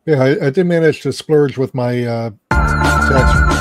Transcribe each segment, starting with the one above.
Yeah, I did manage to splurge with my tax.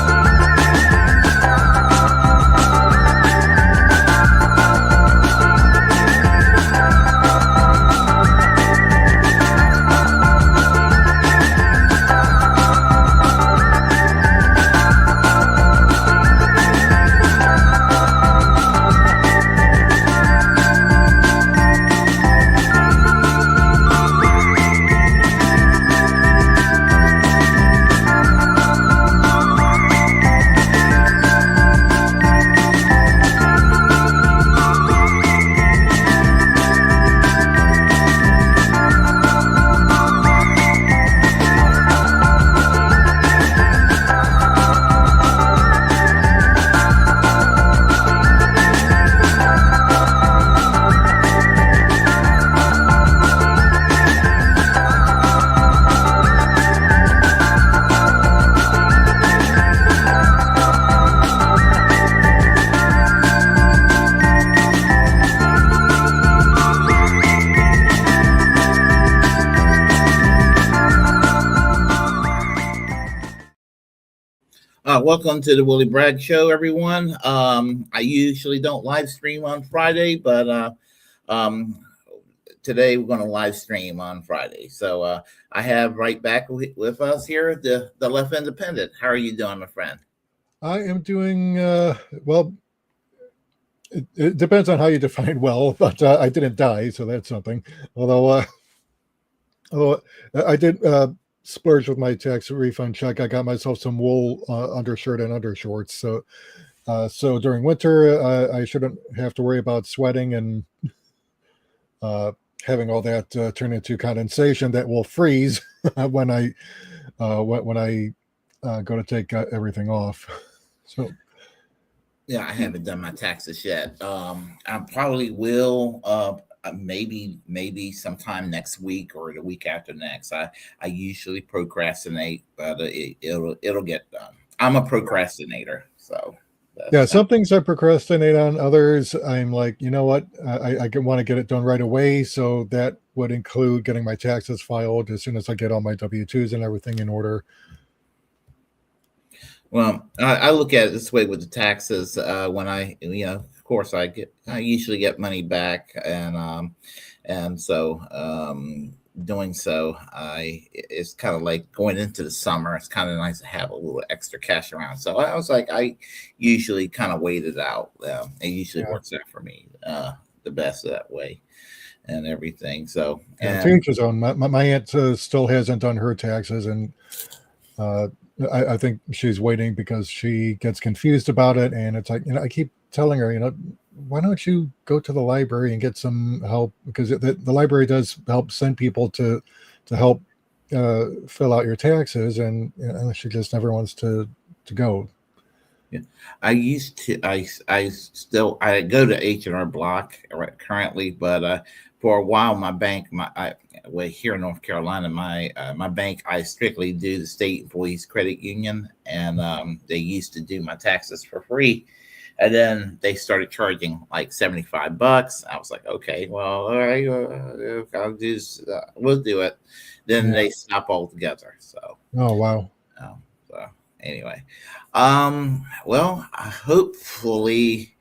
Welcome to the Willie Bragg Show, everyone. I usually don't live stream on Friday, but um, today we're going to live stream on Friday. So I have right back with us here the Left Independent. How are you doing, my friend? I am doing well. It depends on how you define well, but I didn't die, so that's something. Although I did splurge with my tax refund check. I got myself some wool undershirt and undershorts. So during winter, I shouldn't have to worry about sweating and uh, having all that turn into condensation that will freeze when I go to take everything off. So Yeah, I haven't done my taxes yet. I probably will. Maybe sometime next week or the week after next. I usually procrastinate, but it'll get done. I'm a procrastinator, so yeah, that's some things I procrastinate on. Others, I'm like, you know what? I want to get it done right away. So that would include getting my taxes filed as soon as I get all my W-2s and everything in order. well. I look at it this way with the taxes. When of course, I usually get money back, and so doing so, I it's kind of like going into the summer. It's kind of nice to have a little extra cash around. So I was like, I usually kind of wait it out. It usually Yeah, works out for me the best that way and everything. So yeah. To and each his own. My aunt still hasn't done her taxes, and uh, I think she's waiting because she gets confused about it. And it's like, I keep telling her, why don't you go to the library and get some help? Because the library does help send people to help fill out your taxes, and she just never wants to go. yeah. I used to. I go to H&R Block currently, but for a while my bank, well, here in North Carolina, my bank, I strictly do the State Employees Credit Union, and they used to do my taxes for free, and then they started charging like $75. I was like, okay, well, all right, I'll do this, we'll do it. Then Yeah. they stop altogether. So Oh wow. so anyway, well, hopefully,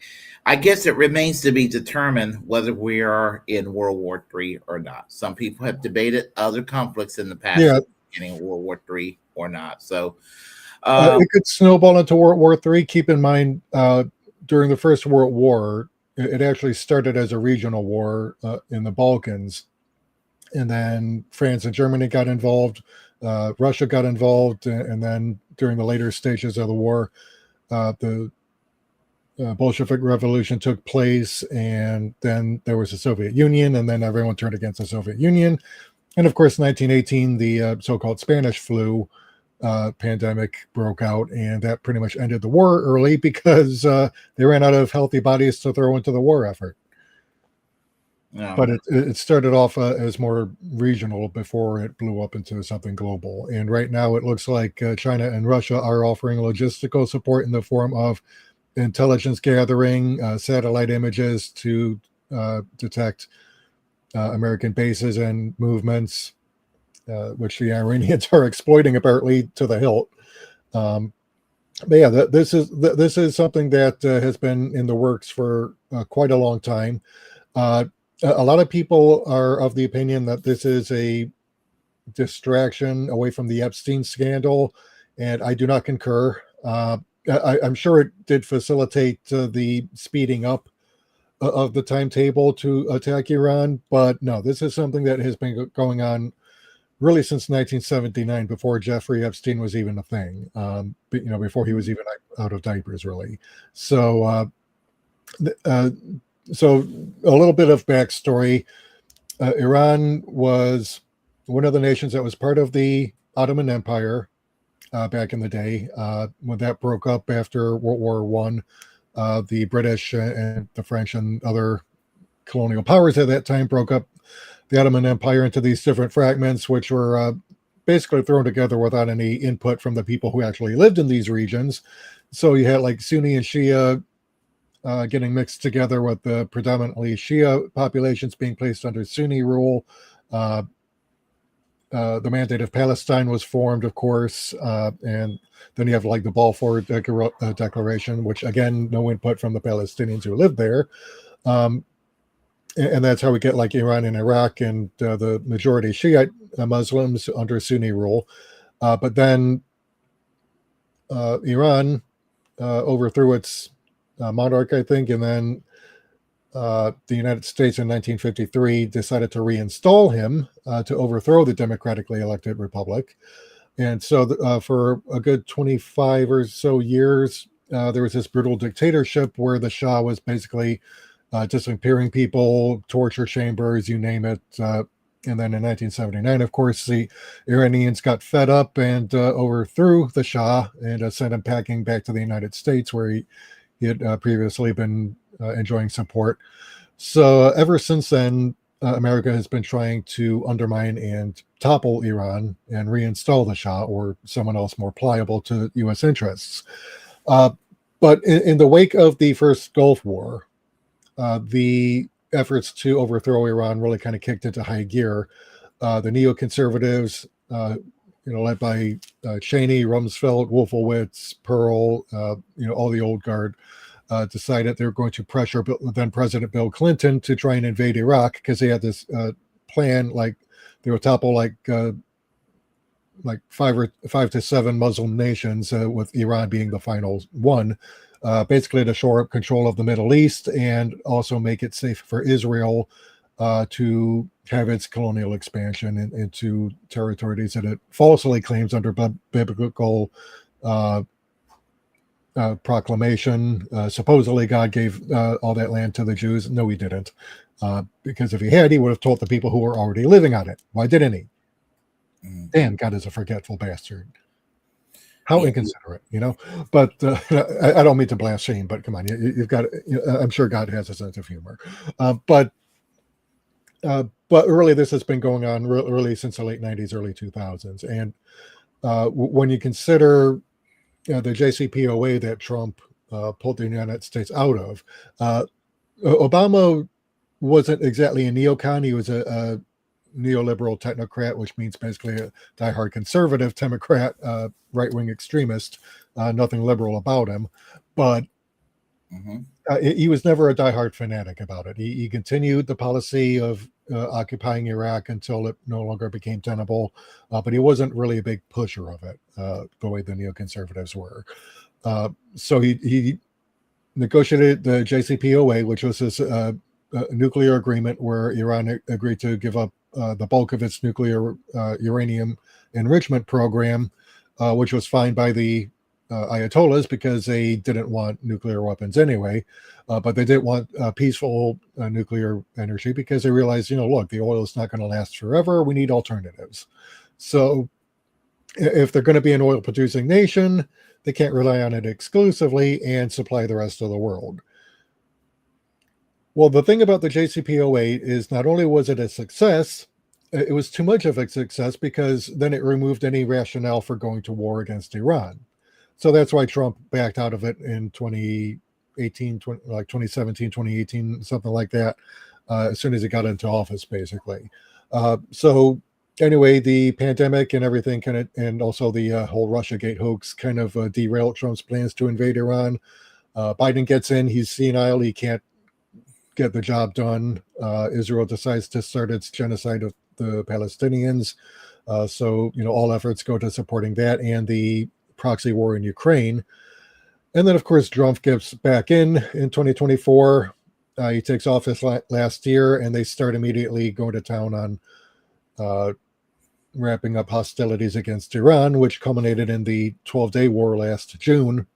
I guess it remains to be determined whether we are in World War III or not. Some people have debated other conflicts in the past Yeah. at the beginning of World War III or not. So, um, It could snowball into World War III. Keep in mind, during the First World War, it actually started as a regional war in the Balkans, and then France and Germany got involved. Russia got involved, and then during the later stages of the war, the Bolshevik Revolution took place, and then there was the Soviet Union, and then everyone turned against the Soviet Union. And of course, 1918, the so-called Spanish flu pandemic broke out, and that pretty much ended the war early because they ran out of healthy bodies to throw into the war effort. But um, it started off as more regional before it blew up into something global. And right now, it looks like China and Russia are offering logistical support in the form of intelligence gathering, satellite images to detect American bases and movements. which the Iranians are exploiting apparently to the hilt. But yeah, this is something that has been in the works for quite a long time. A lot of people are of the opinion that this is a distraction away from the Epstein scandal, and I do not concur. I'm sure it did facilitate the speeding up of the timetable to attack Iran, but no, this is something that has been going on really since 1979, before Jeffrey Epstein was even a thing. But, before he was even out of diapers, really. So, so a little bit of backstory. Iran was one of the nations that was part of the Ottoman Empire back in the day. When that broke up after World War One, the British and the French and other colonial powers at that time broke up the Ottoman Empire into these different fragments, which were basically thrown together without any input from the people who actually lived in these regions. So you had like Sunni and Shia getting mixed together, with the predominantly Shia populations being placed under Sunni rule. The Mandate of Palestine was formed, of course, and then you have like the Balfour Declaration, which again, no input from the Palestinians who lived there. And that's how we get like Iran and Iraq and the majority Shiite Muslims under Sunni rule. But then Iran overthrew its monarch, I think, and then the United States in 1953 decided to reinstall him to overthrow the democratically elected republic. And so for a good 25 or so years, there was this brutal dictatorship where the Shah was basically disappearing people, torture chambers, you name it. And then in 1979, of course, the Iranians got fed up and overthrew the Shah and sent him packing back to the United States, where he had previously been enjoying support. So ever since then, America has been trying to undermine and topple Iran and reinstall the Shah or someone else more pliable to U.S. interests. But in the wake of the first Gulf War, the efforts to overthrow Iran really kind of kicked into high gear. The neoconservatives, led by Cheney, Rumsfeld, Wolfowitz, Pearl, all the old guard, decided they were going to pressure then President Bill Clinton to try and invade Iraq, because they had this plan, like they would topple like 5 to 7 Muslim nations, with Iran being the final one. Basically to shore up control of the Middle East and also make it safe for Israel to have its colonial expansion into territories that it falsely claims under biblical proclamation. Supposedly God gave all that land to the Jews. No, he didn't. Because if he had, he would have told the people who were already living on it. Why didn't he? Damn, God is a forgetful bastard. How inconsiderate, But I don't mean to blaspheme, but come on, you've got. I'm sure God has a sense of humor, but really, this has been going on really since the late '90s, early 2000s, and when you consider the JCPOA that Trump pulled the United States out of, Obama wasn't exactly a neocon. He was a neoliberal technocrat, which means basically a diehard conservative Democrat, right-wing extremist. Nothing liberal about him, but he was never a diehard fanatic about it. He continued the policy of occupying Iraq until it no longer became tenable, but he wasn't really a big pusher of it the way the neoconservatives were. So he negotiated the JCPOA, which was this nuclear agreement where Iran agreed to give up the bulk of its nuclear uranium enrichment program, which was fine by the Ayatollahs because they didn't want nuclear weapons anyway, but they did want peaceful nuclear energy because they realized, look, the oil is not going to last forever. We need alternatives. So if they're going to be an oil producing nation, they can't rely on it exclusively and supply the rest of the world. Well, the thing about the JCPOA is not only was it a success, it was too much of a success because then it removed any rationale for going to war against Iran. So that's why Trump backed out of it in 2018, 2017, 2018, something like that, as soon as he got into office, basically. So Anyway, the pandemic and everything kind of, and also the whole Russiagate hoax kind of derailed Trump's plans to invade Iran. Biden gets in, he's senile, he can't get the job done. Israel decides to start its genocide of the Palestinians. So, all efforts go to supporting that and the proxy war in Ukraine. And then, of course, Trump gets back in 2024. He takes office last year, and they start immediately going to town on wrapping up hostilities against Iran, which culminated in the 12-day war last June,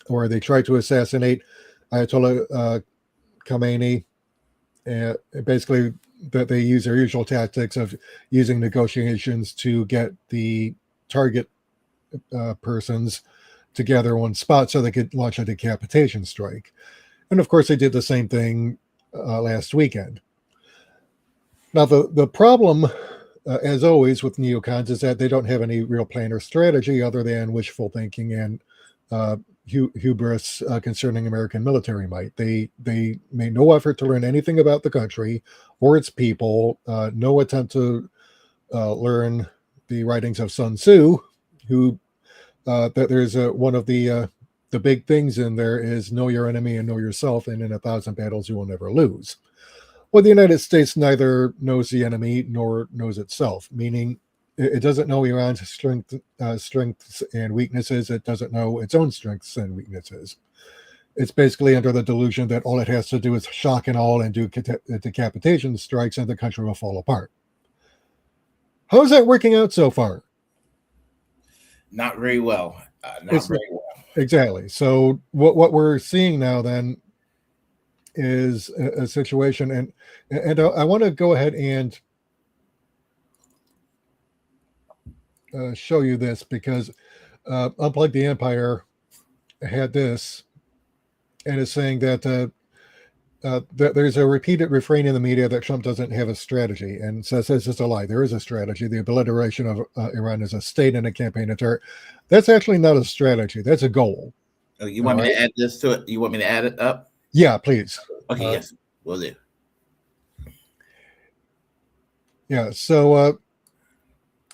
where they tried to assassinate Ayatollah Khamenei. Basically, that they use their usual tactics of using negotiations to get the target persons together in one spot so they could launch a decapitation strike. And of course, they did the same thing last weekend. Now, the problem, as always, with neocons is that they don't have any real plan or strategy other than wishful thinking and hubris concerning American military might. They made no effort to learn anything about the country or its people, no attempt to learn the writings of Sun Tzu, who that there's one of the big things in there is know your enemy and know yourself, and in 1,000 battles you will never lose. Well, the United States neither knows the enemy nor knows itself, meaning it doesn't know Iran's strengths and weaknesses. It doesn't know its own strengths and weaknesses. It's basically under the delusion that all it has to do is shock and awe and do decapitation strikes and the country will fall apart. How is that working out so far? Not very well. Not very well. Exactly. So what we're seeing now then is a situation, and I want to go ahead and show you this because Unplug the Empire had this and is saying that there's a repeated refrain in the media that Trump doesn't have a strategy, and says this is a lie. There is a strategy. The obliteration of Iran as a state and a campaign of terror. That's actually not a strategy. That's a goal. Oh, you want me to add this to it? You want me to add it up? Yeah, please. Okay, yes, will do. Yeah, so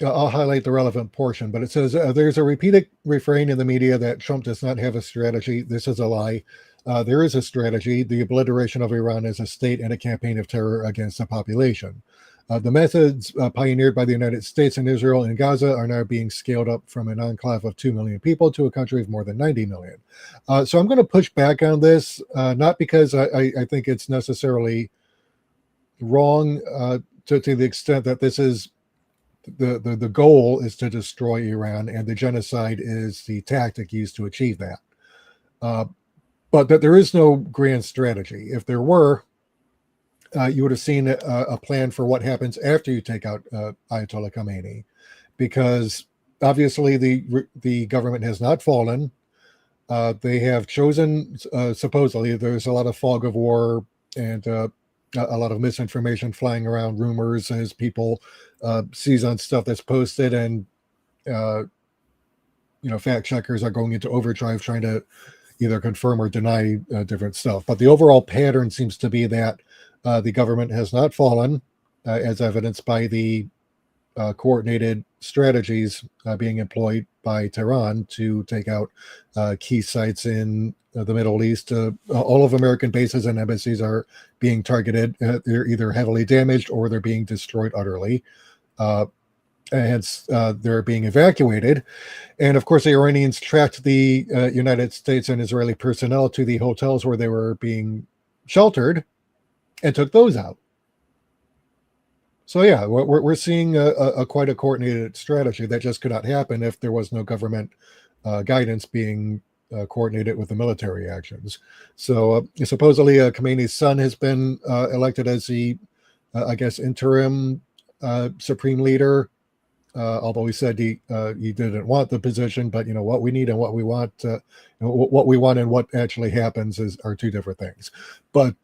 I'll highlight the relevant portion, but it says there's a repeated refrain in the media that Trump does not have a strategy. This is a lie. There is a strategy, the obliteration of Iran as a state and a campaign of terror against the population. The methods pioneered by the United States and Israel and Gaza are now being scaled up from an enclave of 2 million people to a country of more than 90 million. So I'm going to push back on this, not because I think it's necessarily wrong to the extent that this is the goal is to destroy Iran and the genocide is the tactic used to achieve that. But that there is no grand strategy. If there were, you would have seen a plan for what happens after you take out Ayatollah Khamenei, because obviously the government has not fallen. They have chosen, supposedly, there's a lot of fog of war and a lot of misinformation flying around, rumors as people seize on stuff that's posted, and fact checkers are going into overdrive trying to either confirm or deny different stuff. But the overall pattern seems to be that the government has not fallen, as evidenced by the coordinated strategies being employed by Tehran to take out key sites in the Middle East. All of American bases and embassies are being targeted. They're either heavily damaged or they're being destroyed utterly. Hence, they're being evacuated. And of course, the Iranians tracked the United States and Israeli personnel to the hotels where they were being sheltered and took those out. So yeah, we're seeing a quite a coordinated strategy that just could not happen if there was no government guidance being coordinated with the military actions. So supposedly Khamenei's son has been elected as the, I guess, interim supreme leader, although he said he didn't want the position. But what we need and what we want, what we want and what actually happens are two different things. But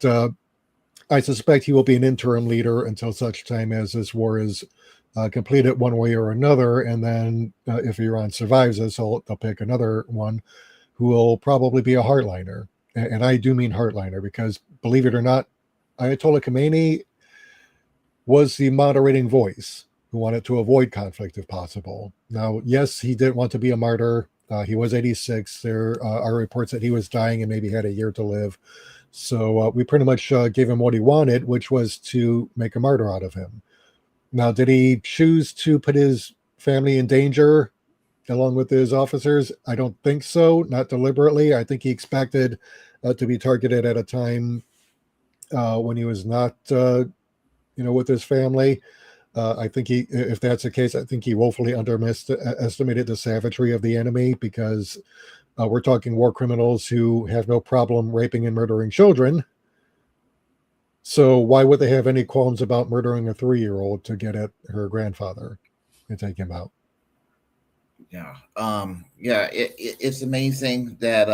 I suspect he will be an interim leader until such time as this war is completed one way or another. And then if Iran survives this, they'll pick another one who will probably be a hardliner. And I do mean hardliner because, believe it or not, Ayatollah Khamenei was the moderating voice. who wanted to avoid conflict if possible. Now, yes, he didn't want to be a martyr. He was 86. There are reports that he was dying and maybe had a year to live. So we pretty much gave him what he wanted, which was to make a martyr out of him. Now, did he choose to put his family in danger along with his officers? I don't think so, not deliberately. I think he expected to be targeted at a time when he was not, with his family. I think if that's the case, I think he woefully underestimated the savagery of the enemy, because we're talking war criminals who have no problem raping and murdering children. So why would they have any qualms about murdering a 3-year-old to get at her grandfather and take him out? Yeah. Yeah. It's amazing that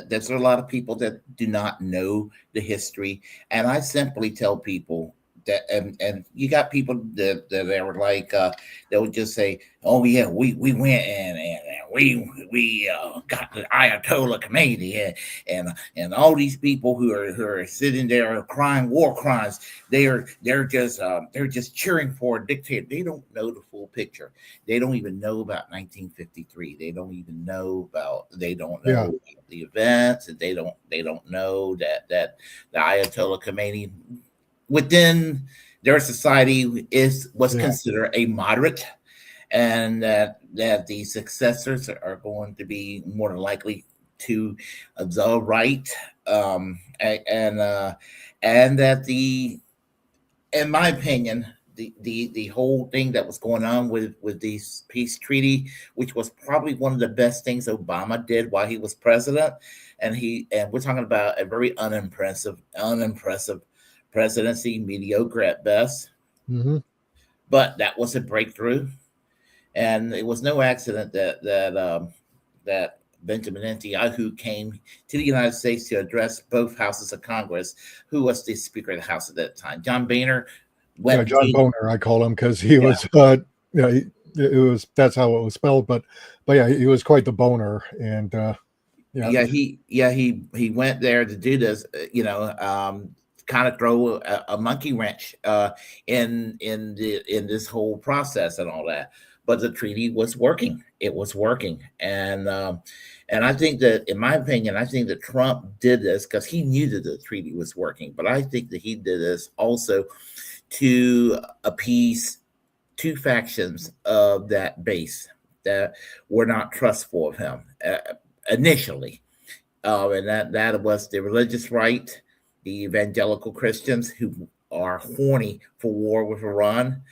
there's a lot of people that do not know the history, and I simply tell people that, and you got people that are like, they would just say, "Oh yeah, we went and we got the Ayatollah Khomeini and all these people who are sitting there crying war crimes. They're just cheering for a dictator. They don't know the full picture. They don't even know about 1953. They don't even know about. They don't Yeah, know the events. They don't know that the Ayatollah Khomeini within their society was yeah, considered a moderate, and that the successors are going to be more than likely to the right, and that the in my opinion, the whole thing that was going on with this peace treaty, which was probably one of the best things Obama did while he was president, and we're talking about a very unimpressive presidency, mediocre at best, hmm but that was a breakthrough, and it was no accident that Benjamin Netanyahu came to the United States to address both houses of Congress. Who was the Speaker of the House at that time? John Boehner yeah. went John to Boner, I call him, because he yeah was, it was that's how it was spelled, but yeah, he was quite the boner, and yeah, he went there to do this, kind of throw a monkey wrench in this whole process and all that. But the treaty was working. It was working, and I think that, in my opinion, I think that Trump did this because he knew that the treaty was working. But I think that he did this also to appease two factions of that base that were not trustful of him initially, and that was the religious right, the evangelical Christians who are horny for war with Iran,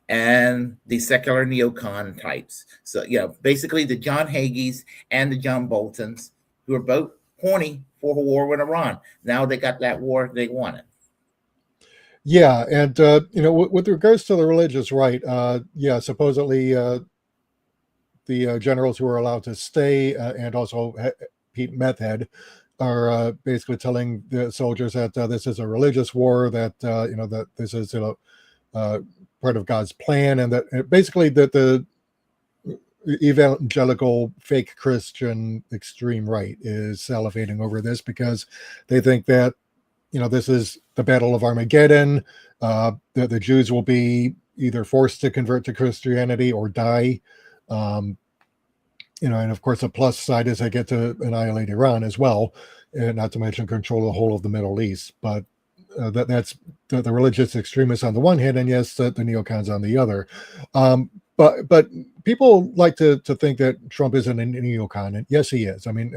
and the secular neocon types. So, basically the John Hagees and the John Boltons, who are both horny for a war with Iran. Now they got that war they wanted. yeah, and with regards to the religious right, yeah, supposedly the generals who are allowed to stay, and also Pete Meth Head, are basically telling the soldiers that this is a religious war, that that this is uh, part of God's plan, and that basically that the evangelical fake Christian extreme right is salivating over this, because they think that this is the Battle of Armageddon. The Jews will be either forced to convert to Christianity or die. Um, and of course, the plus side is they get to annihilate Iran as well, and not to mention control the whole of the Middle East. But that's the religious extremists on the one hand, and yes, the neocons on the other. But people like to think that Trump isn't a neocon, and yes, he is. I mean,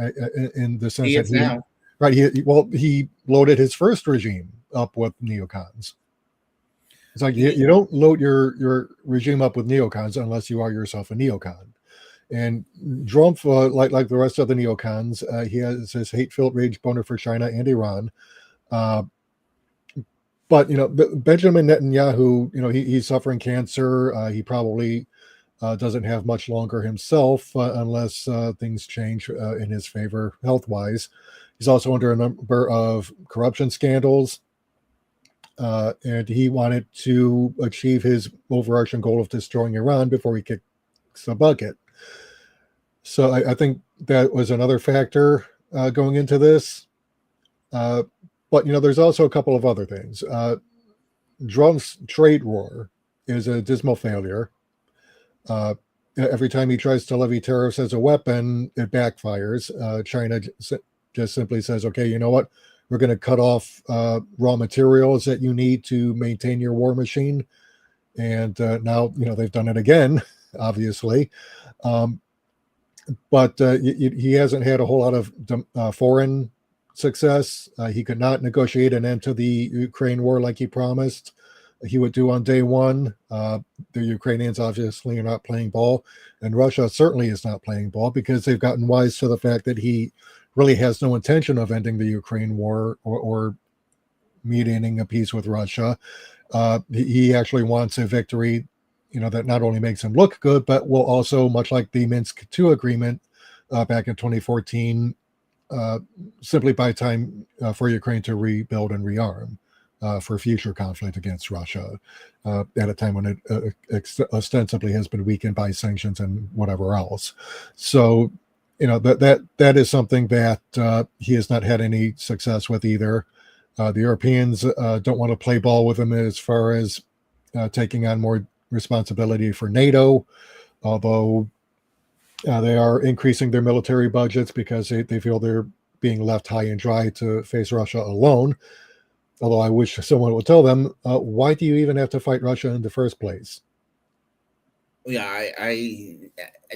in the sense He that is now. right, he loaded his first regime up with neocons. It's like you don't load your regime up with neocons unless you are yourself a neocon. And Trump, like the rest of the neocons, he has his hate-filled rage boner for China and Iran. Uh, but Benjamin Netanyahu, he's suffering cancer. He probably doesn't have much longer himself, unless things change in his favor health-wise. He's also under a number of corruption scandals, and he wanted to achieve his overarching goal of destroying Iran before he kicks the bucket. So I think that was another factor going into this. But there's also a couple of other things. Trump's trade war is a dismal failure. Every time he tries to levy tariffs as a weapon, it backfires. China just simply says, okay, you know what? We're going to cut off raw materials that you need to maintain your war machine. And now, they've done it again, obviously. But he hasn't had a whole lot of foreign success. He could not negotiate an end to the Ukraine war like he promised he would do on day one. The Ukrainians obviously are not playing ball, and Russia certainly is not playing ball because they've gotten wise to the fact that he really has no intention of ending the Ukraine war or mediating a peace with Russia. He actually wants a victory, that not only makes him look good, but will also, much like the Minsk II agreement back in 2014, simply buy time for Ukraine to rebuild and rearm for future conflict against Russia at a time when it ostensibly has been weakened by sanctions and whatever else. So, that is something that he has not had any success with either. The Europeans don't want to play ball with him as far as taking on more responsibility for NATO, although they are increasing their military budgets because they feel they're being left high and dry to face Russia alone. Although I wish someone would tell them, why do you even have to fight Russia in the first place? Yeah, I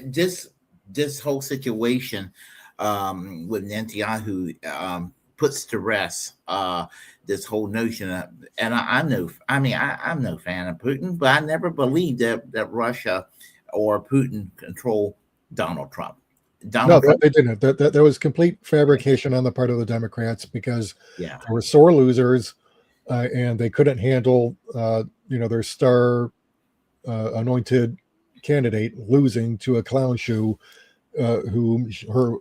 this whole situation with Netanyahu puts to rest this whole notion of, and I'm no fan of Putin, but I never believed that Russia or Putin control Donald Trump. No, they didn't. There was complete fabrication on the part of the Democrats because Yeah, they were sore losers and they couldn't handle, their star anointed candidate losing to a clown shoe whom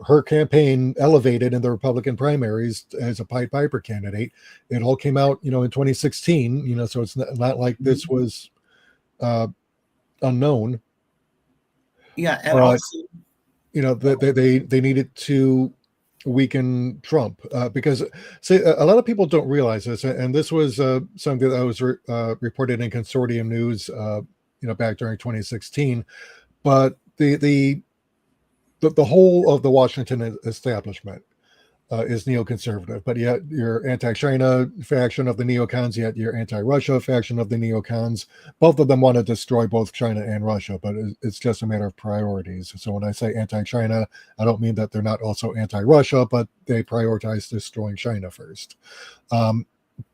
her campaign elevated in the Republican primaries as a Pied Piper candidate. It all came out, in 2016, so it's not like this was unknown. yeah, and But, also, they needed to weaken Trump because, see, a lot of people don't realize this, and this was something that was reported in Consortium News, back during 2016. But the whole of the Washington establishment is neoconservative, but yet your anti-China faction of the neocons, yet your anti-Russia faction of the neocons, both of them want to destroy both China and Russia, but it's just a matter of priorities. So when I say anti-China, I don't mean that they're not also anti-Russia, but they prioritize destroying China first.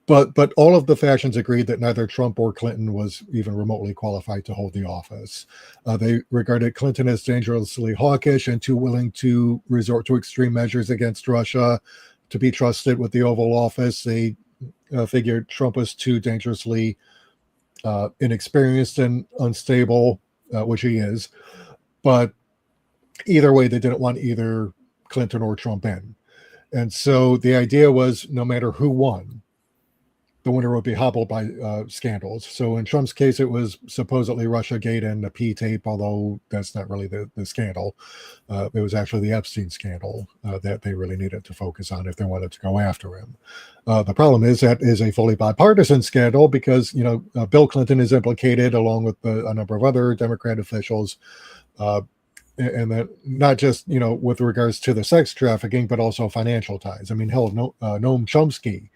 But all of the factions agreed that neither Trump or Clinton was even remotely qualified to hold the office. They regarded Clinton as dangerously hawkish and too willing to resort to extreme measures against Russia to be trusted with the Oval Office. They figured Trump was too dangerously inexperienced and unstable, which he is. But either way, they didn't want either Clinton or Trump in. And so the idea was no matter who won, the winner would be hobbled by scandals. So in Trump's case, it was supposedly Russiagate and the P tape, although that's not really the scandal. It was actually the Epstein scandal that they really needed to focus on if they wanted to go after him. The problem is that is a fully bipartisan scandal because, Bill Clinton is implicated along with a number of other Democrat officials. And that not just, with regards to the sex trafficking, but also financial ties. I mean, hell, Noam Chomsky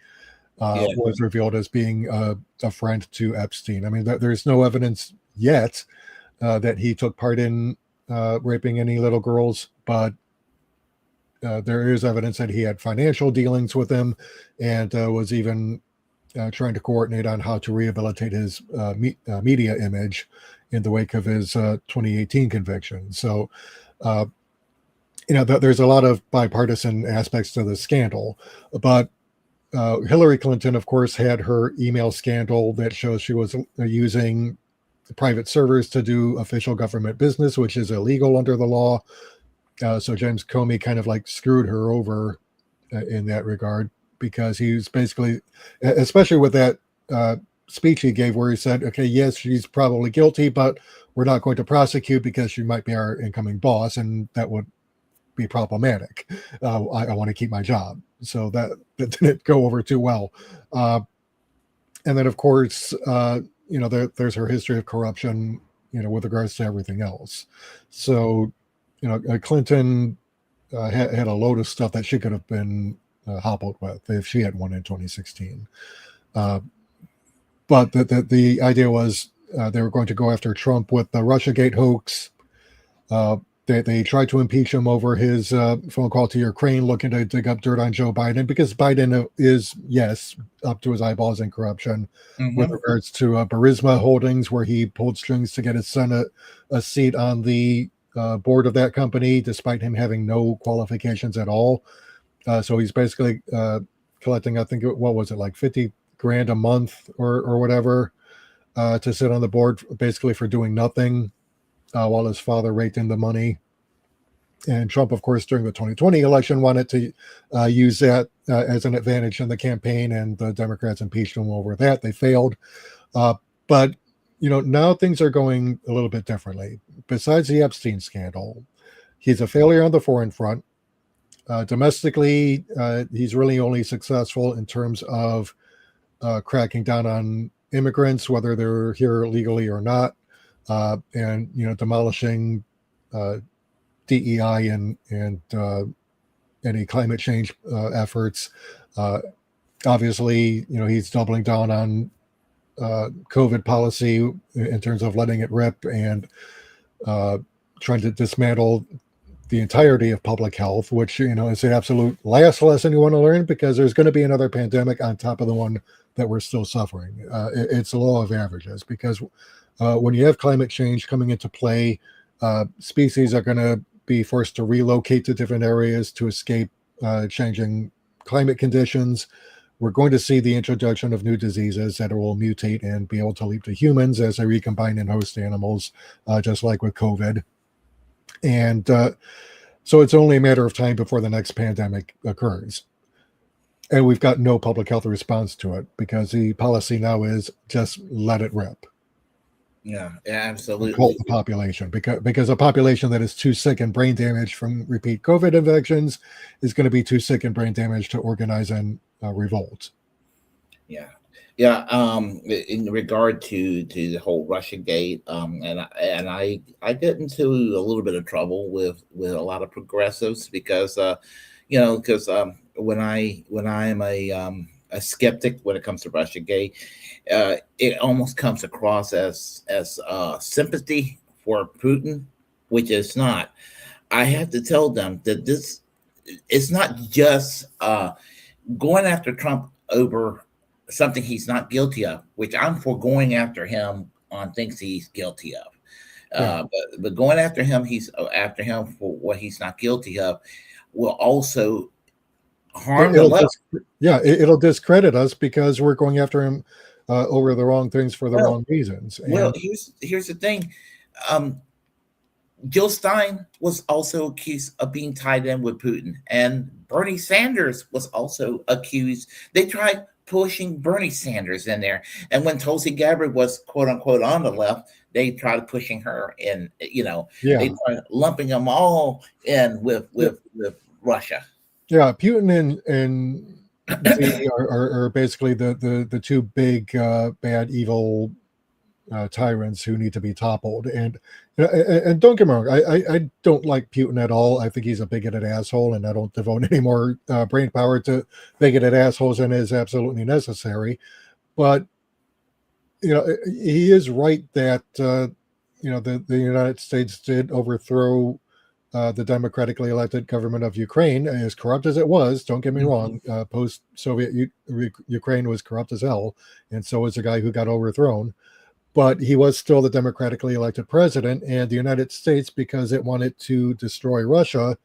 was revealed as being a friend to Epstein. I mean, there's no evidence yet that he took part in raping any little girls, but there is evidence that he had financial dealings with him and was even trying to coordinate on how to rehabilitate his media image in the wake of his 2018 conviction. So, there's a lot of bipartisan aspects to the scandal, but Hillary Clinton, of course, had her email scandal that shows she was using private servers to do official government business, which is illegal under the law. So James Comey kind of like screwed her over in that regard because he was basically, especially with that speech he gave where he said, okay, yes, she's probably guilty, but we're not going to prosecute because she might be our incoming boss, and that would be problematic. I want to keep my job. So that didn't go over too well. And then, of course, there's her history of corruption, with regards to everything else. So, Clinton had a load of stuff that she could have been hobbled with if she had won in 2016. Uh, but the idea was they were going to go after Trump with the Russiagate hoax. They tried to impeach him over his phone call to Ukraine, looking to dig up dirt on Joe Biden, because Biden is, yes, up to his eyeballs in corruption with regards to Burisma Holdings, where he pulled strings to get his son a seat on the board of that company, despite him having no qualifications at all. So he's basically collecting, I think, what was it, like 50 grand a month or whatever, to sit on the board, basically for doing nothing, while his father raked in the money. And Trump, of course, during the 2020 election, wanted to use that as an advantage in the campaign, and the Democrats impeached him over that. They failed. But, now things are going a little bit differently. Besides the Epstein scandal, he's a failure on the foreign front. Domestically, he's really only successful in terms of cracking down on immigrants, whether they're here legally or not, and demolishing DEI and any climate change efforts. Obviously, he's doubling down on COVID policy in terms of letting it rip, and trying to dismantle the entirety of public health, which is the absolute last lesson you want to learn, because there's going to be another pandemic on top of the one that we're still suffering. It's a law of averages, because when you have climate change coming into play, species are going to be forced to relocate to different areas to escape changing climate conditions. We're going to see the introduction of new diseases that will mutate and be able to leap to humans as they recombine in host animals, just like with COVID. And so it's only a matter of time before the next pandemic occurs. And we've got no public health response to it, because the policy now is just let it rip. Yeah, absolutely. Control the population, because a population that is too sick and brain damaged from repeat COVID infections is going to be too sick and brain damaged to organize and revolt. Yeah. In regard to the whole Russiagate, and I get into a little bit of trouble with a lot of progressives, because when I'm a skeptic when it comes to Russiagate, it almost comes across as sympathy for Putin, which is not. I have to tell them that this it's not just going after Trump over something he's not guilty of, which I'm for going after him on things he's guilty of. But going after him, he's after him for what he's not guilty of, will also harm the left. It'll discredit us, because we're going after him over the wrong things for the wrong reasons. Well, here's the thing. Jill Stein was also accused of being tied in with Putin, and Bernie Sanders was also accused. They tried pushing Bernie Sanders in there, and when Tulsi Gabbard was quote unquote on the left, they tried pushing her in. They tried lumping them all in with Russia. Yeah, Putin and Xi are basically the two big bad evil tyrants who need to be toppled. And don't get me wrong, I don't like Putin at all. I think he's a bigoted asshole, and I don't devote any more brain power to bigoted assholes than is absolutely necessary. But he is right that the United States did overthrow the democratically elected government of Ukraine, as corrupt as it was. Don't get me wrong. Post-Soviet Ukraine was corrupt as hell, and so was the guy who got overthrown. But he was still the democratically elected president, and the United States, because it wanted to destroy Russia,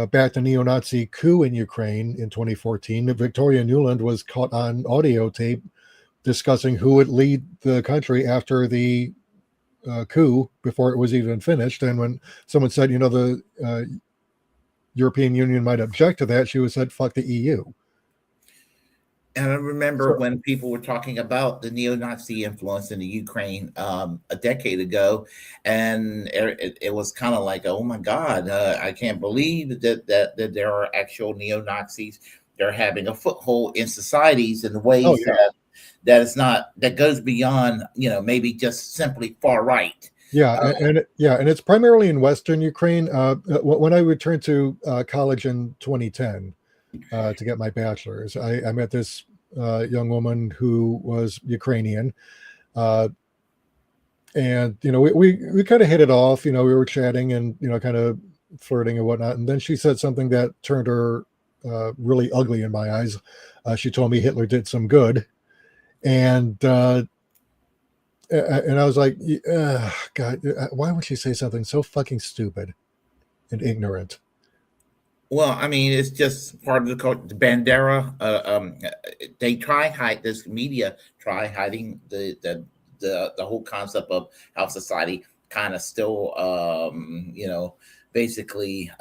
backed a neo-Nazi coup in Ukraine in 2014. Victoria Nuland was caught on audio tape discussing who would lead the country after the coup, before it was even finished. And when someone said, the European Union might object to that, she was said, "Fuck the EU." And I remember when people were talking about the neo-Nazi influence in the Ukraine a decade ago, and it was kind of like, oh my God, I can't believe that there are actual neo-Nazis. They're having a foothold in societies in the ways that is not that goes beyond maybe just simply far right. Yeah, Uh, and it's primarily in Western Ukraine. When I returned to college in 2010 to get my bachelor's, I met this young woman who was Ukrainian, uh, and we kind of hit it off. We were chatting and kind of flirting and whatnot, and then she said something that turned her really ugly in my eyes. She told me Hitler did some good, and and I was like, God, why would she say something so fucking stupid and ignorant? well, I mean, it's just part of the culture. The Bandera, they try hide this media try hiding the whole concept of how society kind of still, basically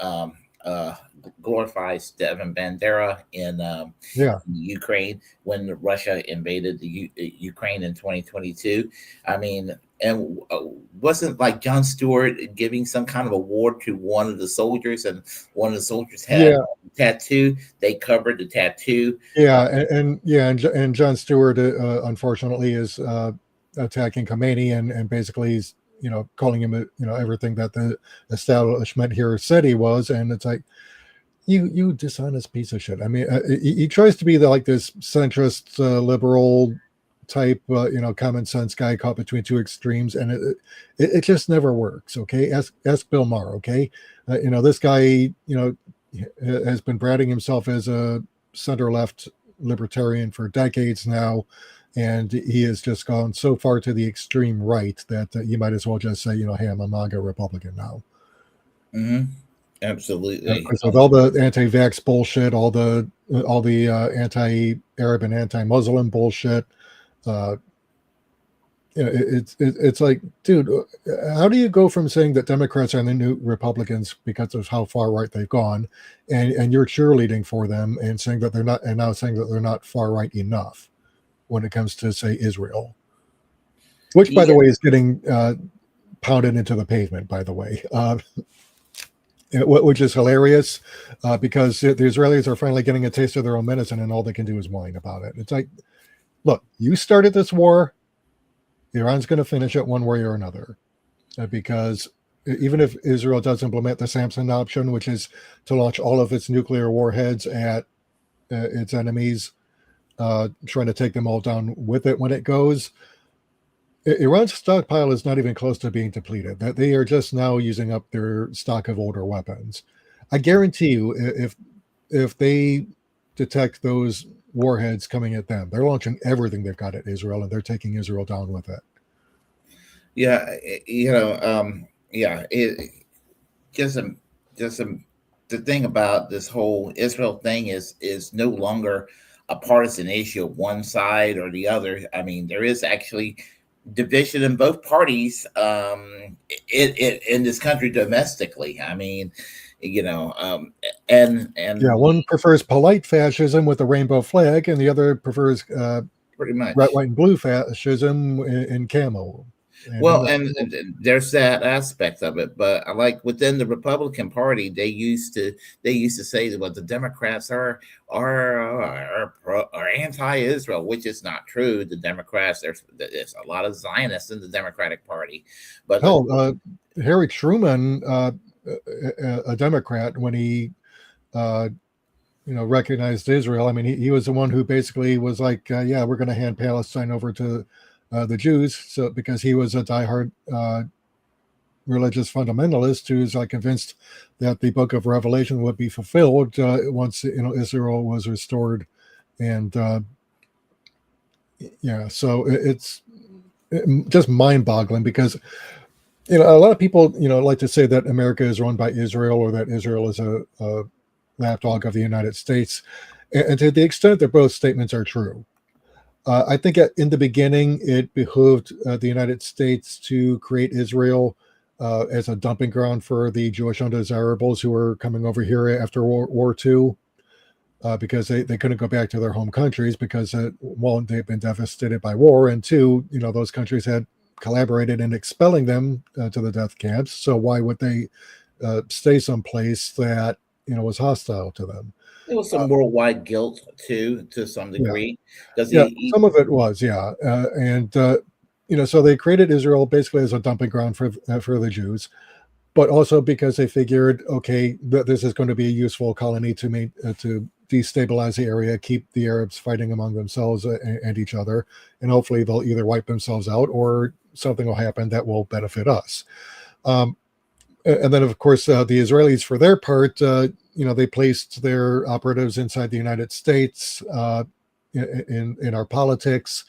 glorifies Devin Bandera Yeah, in Ukraine when Russia invaded Ukraine in 2022. I mean, and wasn't like John Stewart giving some kind of award to one of the soldiers, and one of the soldiers had yeah, a tattoo. They covered the tattoo. yeah, and John Stewart, unfortunately, is attacking Khomeini and basically he's calling him everything that the establishment here said he was, and it's like you dishonest piece of shit. I mean, he tries to be like this centrist liberal type, common sense guy caught between two extremes, and it just never works. Okay, ask Bill Maher. Okay, this guy, has been branding himself as a center left libertarian for decades now, and he has just gone so far to the extreme right that you might as well just say, hey, I'm a MAGA Republican now. Hmm. Absolutely. Because with all the anti-vax bullshit, all the anti-Arab and anti-Muslim bullshit, uh, it's like, dude, how do you go from saying that Democrats are the new Republicans because of how far right they've gone, and you're cheerleading for them and saying that they're not, and now saying that they're not far right enough when it comes to, say, Israel, which, by the Yeah. way, is getting pounded into the pavement. By the way. Which is hilarious because the Israelis are finally getting a taste of their own medicine, and all they can do is whine about it. It's like, look, you started this war. Iran's going to finish it one way or another, because even if Israel does implement the Samson option, which is to launch all of its nuclear warheads at its enemies, trying to take them all down with it when it goes, Iran's stockpile is not even close to being depleted. That they are just now using up their stock of older weapons. I guarantee you, if they detect those warheads coming at them, they're launching everything they've got at Israel, and they're taking Israel down with it. Yeah. Yeah. It just the thing about this whole Israel thing is no longer a partisan issue of one side or the other. I mean, there is actually division in both parties, in this country domestically. I mean, you know, Yeah, and one prefers polite fascism with a rainbow flag, and the other prefers pretty red, much. white, and blue fascism in camo. Well, and there's that aspect of it, but I like within the Republican Party, they used to say that well, the Democrats are anti-Israel, which is not true. The Democrats, there's a lot of Zionists in the Democratic Party, but hell, Harry Truman, a Democrat, when he uh, recognized Israel. I mean, he was the one who basically was like, yeah, we're going to hand Palestine over to the Jews. So because he was a diehard religious fundamentalist who's convinced that the Book of Revelation would be fulfilled once Israel was restored, and yeah, so it's just mind-boggling because a lot of people like to say that America is run by Israel or that Israel is a lapdog of the United States, and to the extent that both statements are true. I think in the beginning, it behooved the United States to create Israel as a dumping ground for the Jewish undesirables who were coming over here after War II, because they couldn't go back to their home countries because, one, they've been devastated by war, and two, those countries had collaborated in expelling them to the death camps. So why would they stay someplace that was hostile to them. There was Uh, some worldwide guilt too, to some yeah, degree, because yeah, some of it was, yeah, and so they created Israel basically as a dumping ground for the Jews, but also because they figured, okay, this is going to be a useful colony to destabilize the area, keep the Arabs fighting among themselves and each other, and hopefully they'll either wipe themselves out or something will happen that will benefit us. Um, and then, of course, the Israelis, for their part, they placed their operatives inside the United States in our politics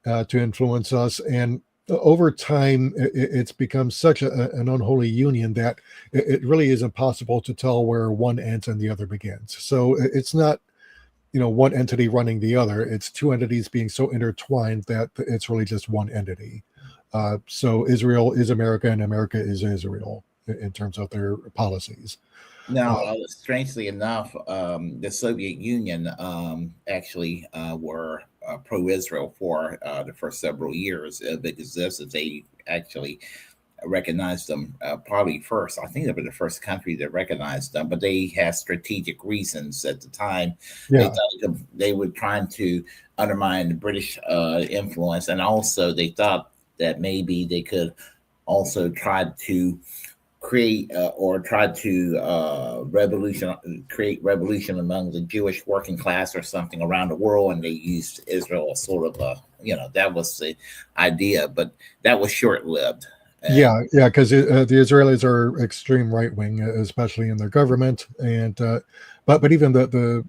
to influence us. And over time, it's become such an unholy union that it really is impossible to tell where one ends and the other begins. So it's not, one entity running the other. It's two entities being so intertwined that it's really just one entity. So Israel is America and America is Israel in terms of their policies. Now, Uh, strangely enough, the Soviet Union actually were pro-Israel for the first several years of existence. They actually recognized them probably first. I think they were the first country that recognized them, but they had strategic reasons at the time. They yeah, thought they were trying to undermine the British influence, and also they thought that maybe they could also try to create or try to create revolution among the Jewish working class or something around the world, and they used Israel as sort of a that was the idea, but that was short lived. And yeah, because the Israelis are extreme right wing, especially in their government, and but even the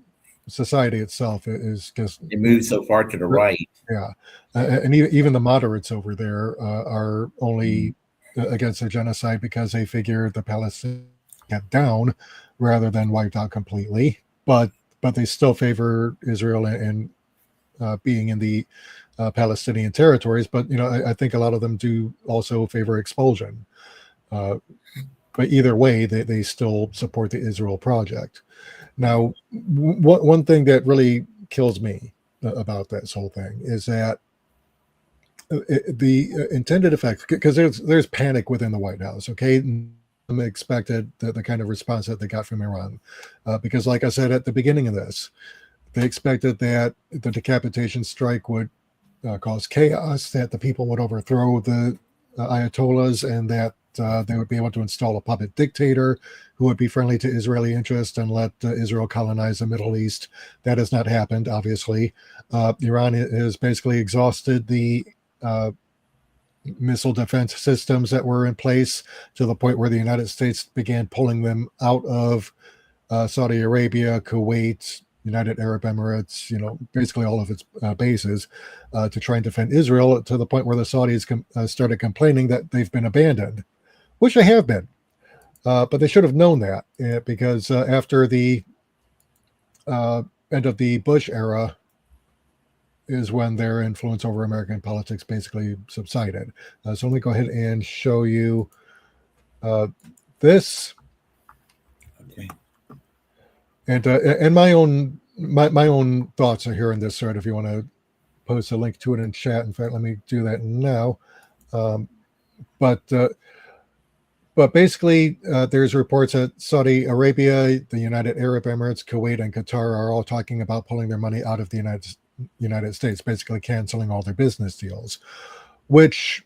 society itself is just it moved so far to the right. yeah, and even the moderates over there are only against the genocide because they figure the Palestinians get down rather than wiped out completely. But they still favor Israel and being in the Palestinian territories. But I think a lot of them do also favor expulsion. Uh, but either way, they still support the Israel project. Now, one thing that really kills me about this whole thing is that the intended effect, because there's panic within the White House. Okay, expected the kind of response that they got from Iran, because like I said at the beginning of this, they expected that the decapitation strike would cause chaos, that the people would overthrow the Ayatollahs, and that they would be able to install a puppet dictator who would be friendly to Israeli interests and let Israel colonize the Middle East. That has not happened, obviously. Iran has basically exhausted the uh, missile defense systems that were in place to the point where the United States began pulling them out of Saudi Arabia, Kuwait, United Arab Emirates, basically all of its bases to try and defend Israel, to the point where the Saudis started complaining that they've been abandoned, which they have been. But they should have known that because after the end of the Bush era is when their influence over American politics basically subsided. So let me go ahead and show you this. Okay. And my own thoughts are here in this thread. If you want to post a link to it in chat, in fact, let me do that now. Um, but basically, there's reports that Saudi Arabia, the United Arab Emirates, Kuwait, and Qatar are all talking about pulling their money out of the United States, basically canceling all their business deals, which,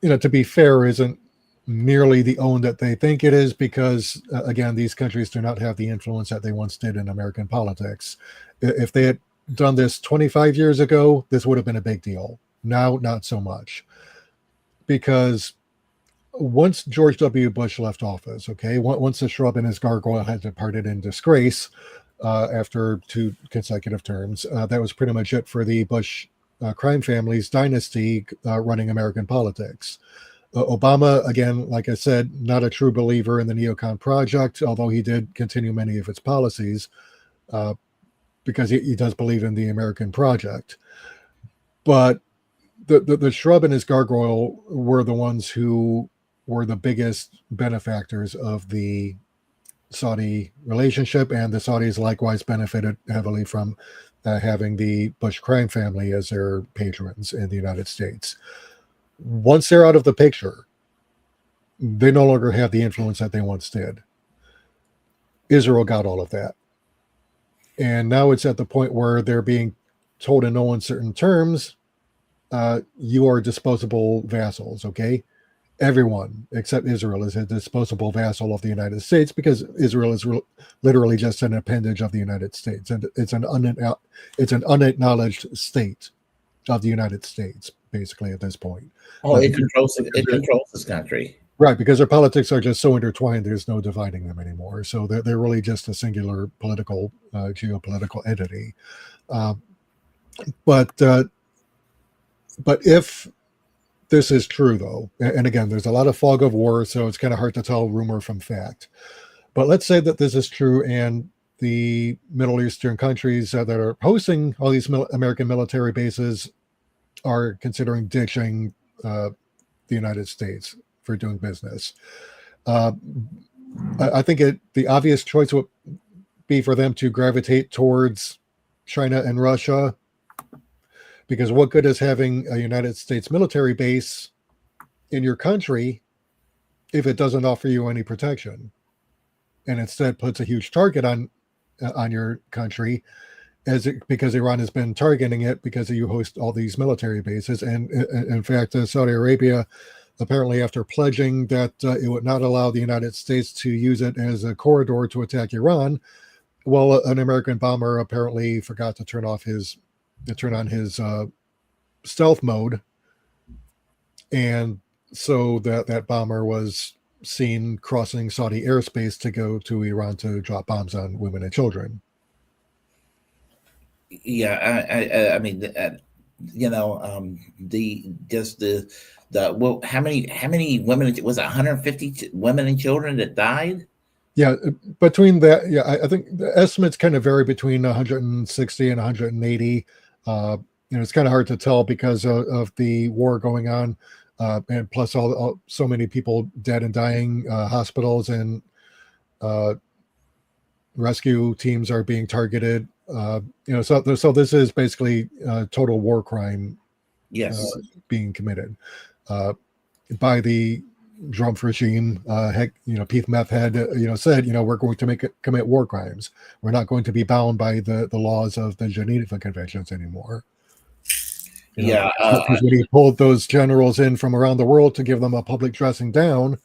to be fair, isn't nearly the own that they think it is, because again, these countries do not have the influence that they once did in American politics. If they had done this 25 years ago, this would have been a big deal. Now, not so much, because once George W. Bush left office, okay, once the shrub and his gargoyle had departed in disgrace after 2 consecutive terms, that was pretty much it for the Bush crime family's dynasty running American politics. Obama, again, like I said, not a true believer in the neocon project, although he did continue many of its policies because he does believe in the American project. But the shrub and his gargoyle were the ones who were the biggest benefactors of the Saudi relationship, and the Saudis likewise benefited heavily from having the Bush crime family as their patrons in the United States. Once they're out of the picture, they no longer have the influence that they once did. Israel got all of that. And now it's at the point where they're being told in no uncertain terms, you are disposable vassals, okay? Everyone except Israel is a disposable vassal of the United States because Israel is literally just an appendage of the United States, and it's an unacknowledged state of the United States, basically at this point. Oh, it controls this country. Right, because their politics are just so intertwined, there's no dividing them anymore. So they're really just a singular political, geopolitical entity. Uh, but if this is true, though, and again, there's a lot of fog of war, so it's kind of hard to tell rumor from fact. But let's say that this is true, and the Middle Eastern countries that are hosting all these American military bases are considering ditching the United States for doing business. I think the obvious choice would be for them to gravitate towards China and Russia, because what good is having a United States military base in your country if it doesn't offer you any protection, and instead puts a huge target on your country, because Iran has been targeting it because you host all these military bases. And in fact, Saudi Arabia, apparently after pledging that it would not allow the United States to use it as a corridor to attack Iran, well, an American bomber apparently forgot to turn on his stealth mode, and so that bomber was seen crossing Saudi airspace to go to Iran to drop bombs on women and children. Yeah, I mean, well, how many women was it? 150 women and children that died? Yeah, between that, yeah, I think the estimates kind of vary between 160 and 180. It's kind of hard to tell because of the war going on, and plus so many people dead and dying. Hospitals and rescue teams are being targeted. So this is basically total war crime. Yes, being committed by the Trump regime. Pete Meth had said, we're going to commit war crimes. We're not going to be bound by the laws of the Geneva Conventions anymore. Because when he pulled those generals in from around the world to give them a public dressing down,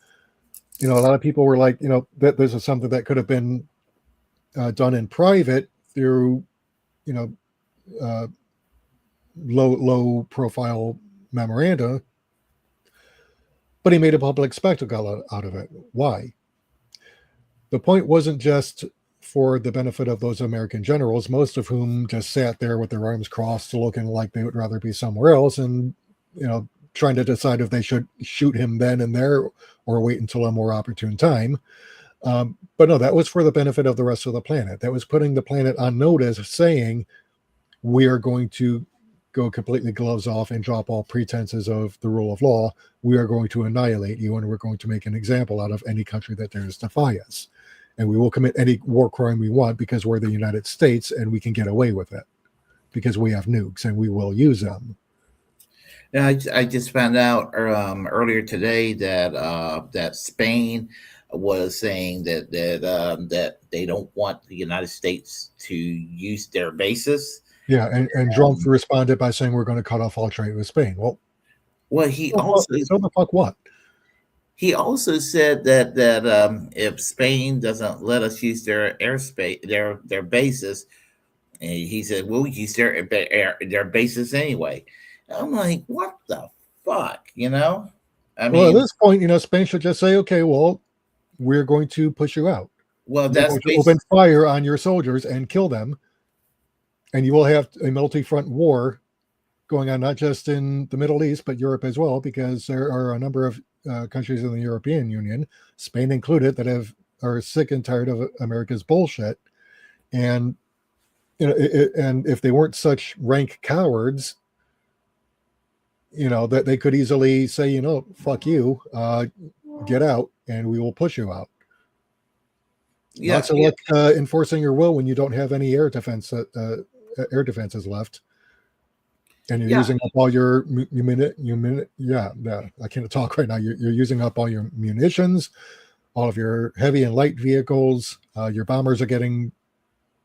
a lot of people were like, that this is something that could have been done in private through, low profile memoranda, but he made a public spectacle out of it. Why? The point wasn't just for the benefit of those American generals, most of whom just sat there with their arms crossed, looking like they would rather be somewhere else, and trying to decide if they should shoot him then and there or wait until a more opportune time. But no, that was for the benefit of the rest of the planet. That was putting the planet on notice, saying we are going to go completely gloves off and drop all pretenses of the rule of law. We are going to annihilate you, and we're going to make an example out of any country that dares defy us. And we will commit any war crime we want because we're the United States and we can get away with it because we have nukes and we will use them. And I just found out earlier today that Spain was saying that they don't want the United States to use their bases. Yeah, and Trump responded by saying we're going to cut off all trade with Spain. Well, he also the fuck what? He also said that if Spain doesn't let us use their airspace, their bases, he said we'll use their bases anyway. I'm like, what the fuck, I mean, at this point, Spain should just say, okay, well, we're going to push you out. Well, that's open fire on your soldiers and kill them, and you will have a multi-front war going on, not just in the Middle East but Europe as well, because there are a number of countries in the European Union, Spain included, that are sick and tired of America's bullshit. And and if they weren't such rank cowards, that they could easily say, fuck you, get out, and we will push you out. Yeah, lots of luck enforcing your will when you don't have any air defenses left. And you're using up all your I can't talk right now. You're using up all your munitions, all of your heavy and light vehicles, your bombers are getting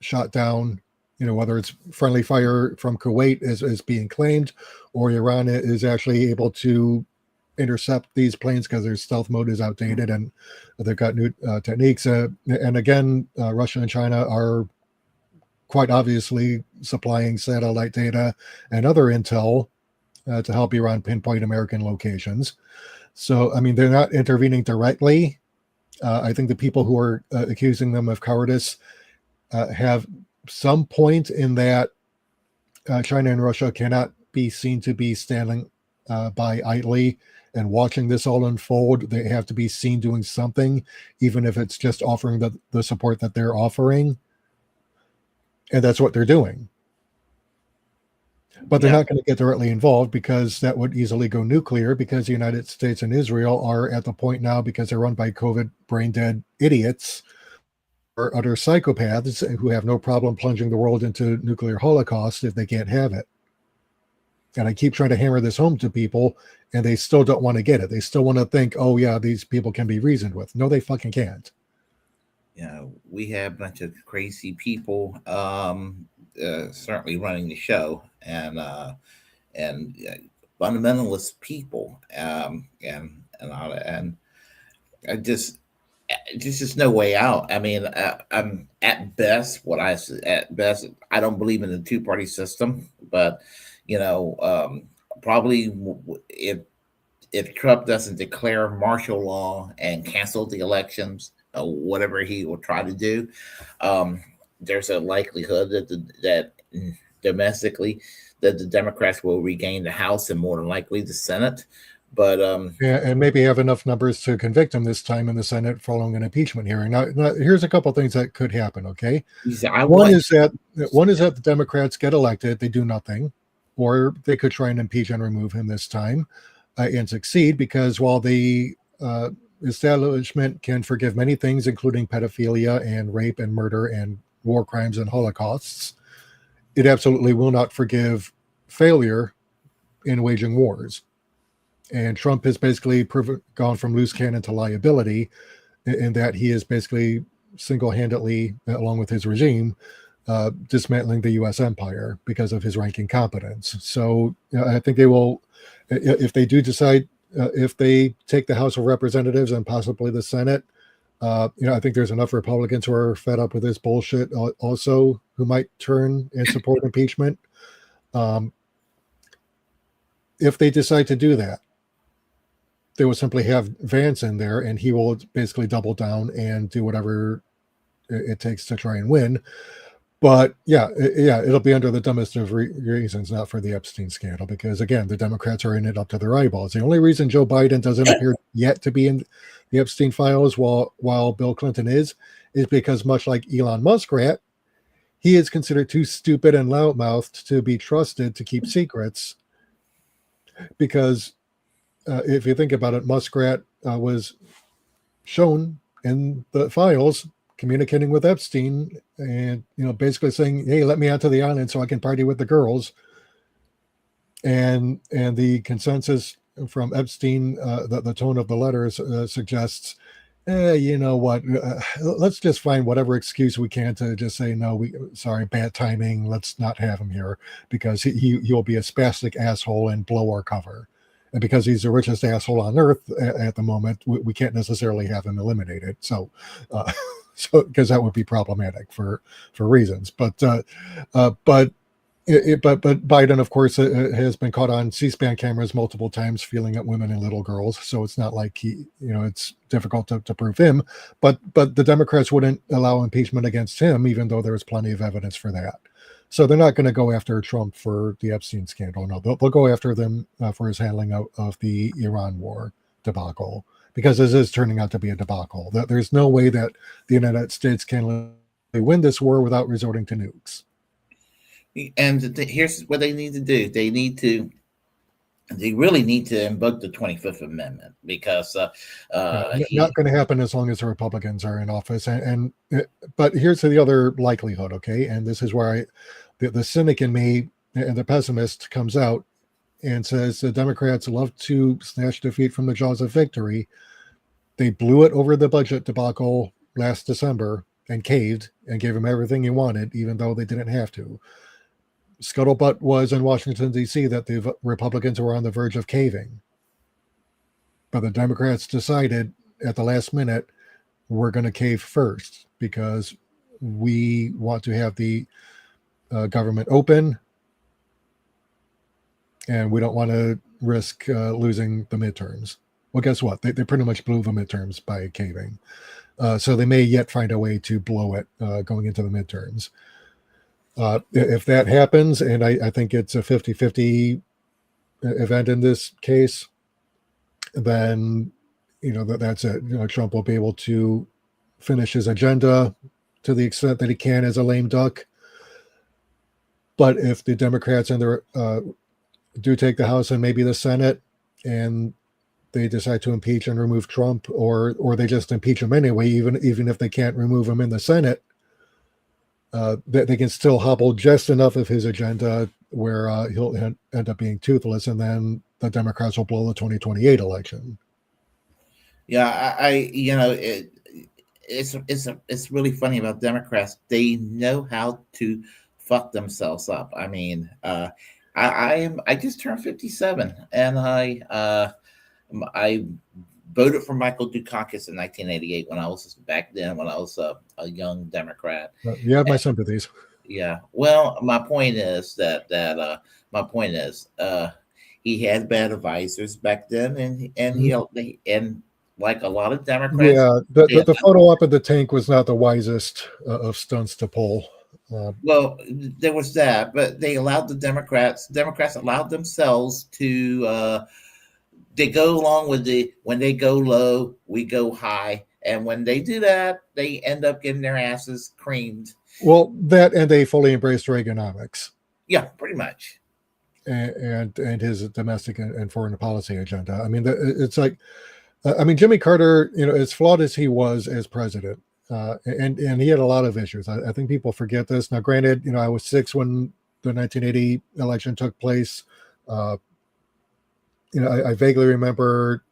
shot down. Whether it's friendly fire from Kuwait is being claimed, or Iran is actually able to intercept these planes because their stealth mode is outdated and they've got new techniques. And again, Russia and China are quite obviously supplying satellite data and other intel to help Iran pinpoint American locations. So, I mean, they're not intervening directly. I think the people who are accusing them of cowardice have some point in that China and Russia cannot be seen to be standing by idly and watching this all unfold. They have to be seen doing something, even if it's just offering the support that they're offering. And that's what they're doing. But they're not going to get directly involved because that would easily go nuclear, because the United States and Israel are at the point now, because they're run by COVID brain dead idiots or utter psychopaths who have no problem plunging the world into nuclear holocaust if they can't have it. And I keep trying to hammer this home to people, and they still don't want to get it. They still want to think, oh yeah, these people can be reasoned with. No, they fucking can't. We have a bunch of crazy people certainly running the show, and fundamentalist people, and I just there's just no way out. I mean, I'm at best I don't believe in the two-party system, but probably if Trump doesn't declare martial law and cancel the elections, whatever he will try to do, there's a likelihood that domestically that the Democrats will regain the House and more than likely the Senate. But yeah, and maybe have enough numbers to convict him this time in the Senate following an impeachment hearing. Now here's a couple of things that could happen. Okay, one is that the Democrats get elected, they do nothing, or they could try and impeach and remove him this time and succeed, because while the establishment can forgive many things, including pedophilia and rape and murder and war crimes and holocausts, it absolutely will not forgive failure in waging wars. And Trump has basically gone from loose cannon to liability, in that he is basically single-handedly, along with his regime, dismantling the U.S. empire because of his ranking competence. So I think they will, if they do decide, if they take the House of Representatives and possibly the Senate, I think there's enough Republicans who are fed up with this bullshit also, who might turn and support impeachment. If they decide to do that, they will simply have Vance in there, and he will basically double down and do whatever it takes to try and win. But yeah, it'll be under the dumbest of reasons, not for the Epstein scandal, because again, the Democrats are in it up to their eyeballs. The only reason Joe Biden doesn't appear yet to be in the Epstein files while Bill Clinton is because, much like Elon Muskrat, he is considered too stupid and loudmouthed to be trusted to keep secrets. Because if you think about it, Muskrat was shown in the files communicating with Epstein and, basically saying, hey, let me out to the island so I can party with the girls. And the consensus from Epstein, the tone of the letters suggests, you know what, let's just find whatever excuse we can to just say, no, sorry, bad timing, let's not have him here, because he'll be a spastic asshole and blow our cover. And because he's the richest asshole on earth at the moment, we can't necessarily have him eliminated. So because that would be problematic for reasons. But Biden, of course, has been caught on C-SPAN cameras multiple times feeling at women and little girls. So it's not like it's difficult to prove him. But the Democrats wouldn't allow impeachment against him, even though there was plenty of evidence for that. So they're not going to go after Trump for the Epstein scandal. No, they'll go after them for his handling of the Iran war debacle, because this is turning out to be a debacle. There's no way that the United States can win this war without resorting to nukes. And here's what they need to do. They really need to invoke the 25th Amendment, because not going to happen as long as the Republicans are in office. But here's the other likelihood, okay? And this is where the cynic in me and the pessimist comes out and says the Democrats love to snatch defeat from the jaws of victory. They blew it over the budget debacle last December and caved and gave him everything he wanted, even though they didn't have to. Scuttlebutt was in Washington, D.C., that the Republicans were on the verge of caving. But the Democrats decided at the last minute, we're going to cave first because we want to have the government open and we don't want to risk losing the midterms. Well, guess what? They pretty much blew the midterms by caving. So they may yet find a way to blow it going into the midterms. If that happens, and I think it's a 50-50 event in this case, then that's it. Trump will be able to finish his agenda to the extent that he can as a lame duck. But if the Democrats do take the House and maybe the Senate, and they decide to impeach and remove Trump, or they just impeach him anyway, even if they can't remove him in the Senate, they can still hobble just enough of his agenda where he'll end up being toothless, and then the Democrats will blow the 2028 election. Yeah, it's really funny about Democrats. They know how to fuck themselves up. I mean, I just turned 57, and I voted for Michael Dukakis in 1988 when I was a young Democrat. You have my sympathies. Yeah. Well, my point is he had bad advisors back then, and like a lot of Democrats. Yeah, the photo up in the tank was not the wisest of stunts to pull. Well, there was that, but they allowed Democrats allowed themselves to they go along with when they go low, we go high. And when they do that, they end up getting their asses creamed. Well, that, and they fully embraced Reaganomics. Yeah, pretty much. And his domestic and foreign policy agenda. I mean, it's like, Jimmy Carter, as flawed as he was as president, and he had a lot of issues. I think people forget this. Now, granted, I was 6 when the 1980 election took place. I vaguely remember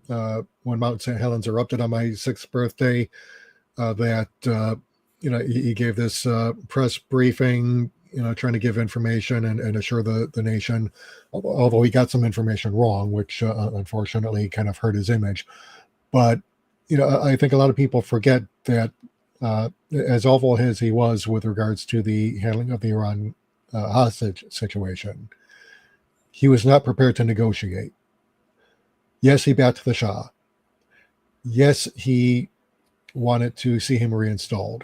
when Mount St. Helens erupted on my 6th birthday, that he gave this press briefing, trying to give information and assure the nation, although he got some information wrong, which unfortunately kind of hurt his image. But I think a lot of people forget that as awful as he was with regards to the handling of the Iran hostage situation, he was not prepared to negotiate. Yes, he backed the Shah. Yes, he wanted to see him reinstalled,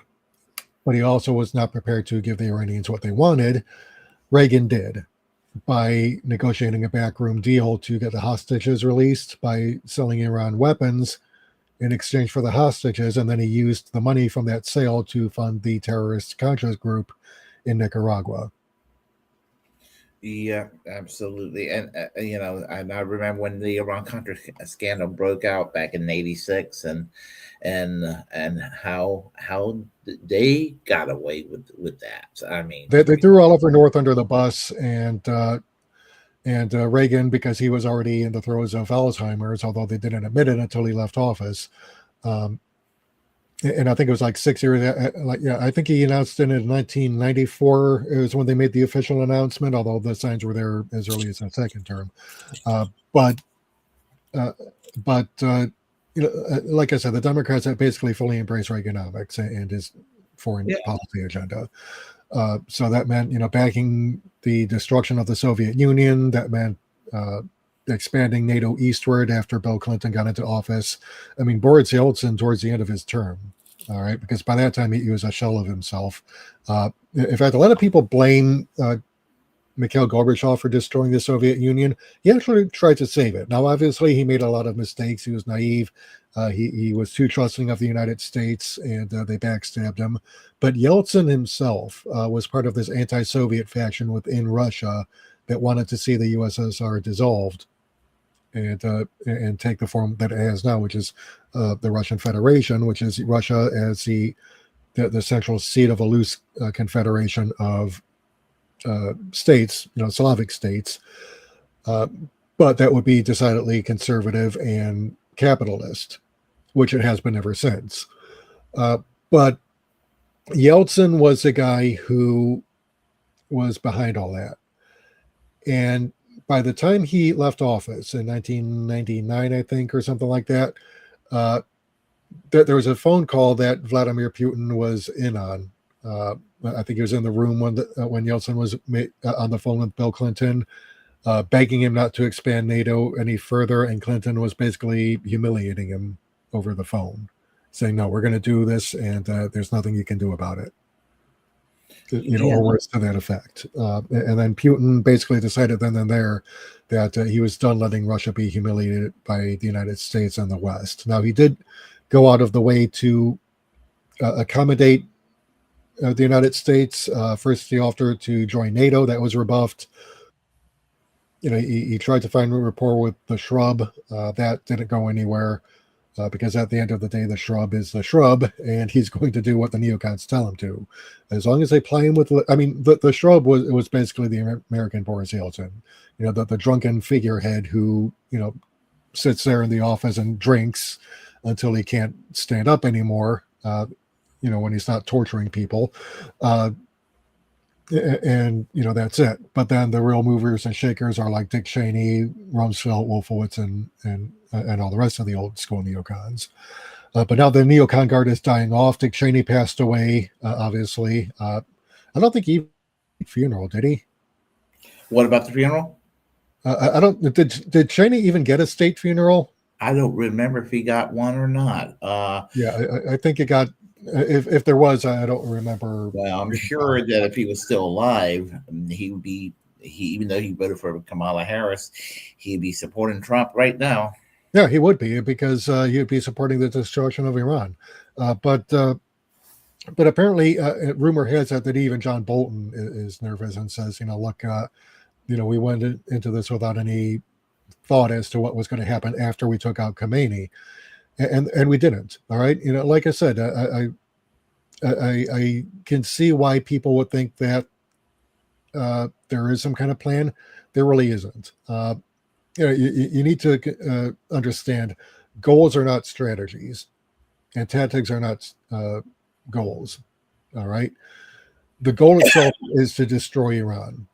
but he also was not prepared to give the Iranians what they wanted. Reagan did, by negotiating a backroom deal to get the hostages released by selling Iran weapons in exchange for the hostages, and then he used the money from that sale to fund the terrorist Contras group in Nicaragua. Yeah, absolutely. And and I remember when the Iran Contra scandal broke out back in '86, and how they got away with that. I mean, they threw Oliver North under the bus, and Reagan, because he was already in the throes of Alzheimer's, although they didn't admit it until he left office. And I think it was like 6 years. I think he announced it in 1994. It was when they made the official announcement, although the signs were there as early as the second term. But like I said, the Democrats have basically fully embraced Reaganomics and his foreign policy agenda. So that meant, backing the destruction of the Soviet Union. That meant expanding NATO eastward after Bill Clinton got into office. I mean, Boris Yeltsin towards the end of his term, all right, because by that time he was a shell of himself. In fact, a lot of people blame Mikhail Gorbachev for destroying the Soviet Union. He actually tried to save it. Now, obviously, he made a lot of mistakes. He was naive. He was too trusting of the United States, and they backstabbed him. But Yeltsin himself was part of this anti-Soviet faction within Russia that wanted to see the USSR dissolved and take the form that it has now, which is the Russian Federation, which is Russia as the central seat of a loose confederation of states, Slavic states, but that would be decidedly conservative and capitalist. which it has been ever since. But Yeltsin was the guy who was behind all that. And by the time he left office in 1999, I think, or something like that, uh, there was a phone call that Vladimir Putin was in on. I think he was in the room when Yeltsin was on the phone with Bill Clinton, begging him not to expand NATO any further, and Clinton was basically humiliating him over the phone, saying, "No, we're going to do this, and there's nothing you can do about it." Yeah. Or words to that effect. And then Putin basically decided then and there that he was done letting Russia be humiliated by the United States and the West. Now, he did go out of the way to accommodate the United States. First, he offered to join NATO. That was rebuffed. He tried to find a rapport with the Shrub. That didn't go anywhere. Because at the end of the day, the Shrub is the Shrub, and he's going to do what the neocons tell him to, as long as they play him with. I mean, the Shrub was basically the American Boris Yeltsin, the drunken figurehead who sits there in the office and drinks until he can't stand up anymore. When he's not torturing people, and that's it. But then the real movers and shakers are like Dick Cheney, Rumsfeld, Wolfowitz, and all the rest of the old school neocons. But now the neocon guard is dying off. Dick Cheney passed away, obviously. I don't think he funeral, did he? What about the funeral? I don't. Did Cheney even get a state funeral? I don't remember if he got one or not. Yeah, I think it got. If there was, I don't remember. Well, I'm sure that if he was still alive, he would be. Even though he voted for Kamala Harris, he'd be supporting Trump right now. Yeah, he would be, because he would be supporting the destruction of Iran. But apparently, rumor has it that even John Bolton is nervous and says, look, we went into this without any thought as to what was going to happen after we took out Khomeini, and we didn't. All right, like I said, I can see why people would think that there is some kind of plan. There really isn't. You need to understand, goals are not strategies, and tactics are not goals. All right. The goal itself is to destroy Iran.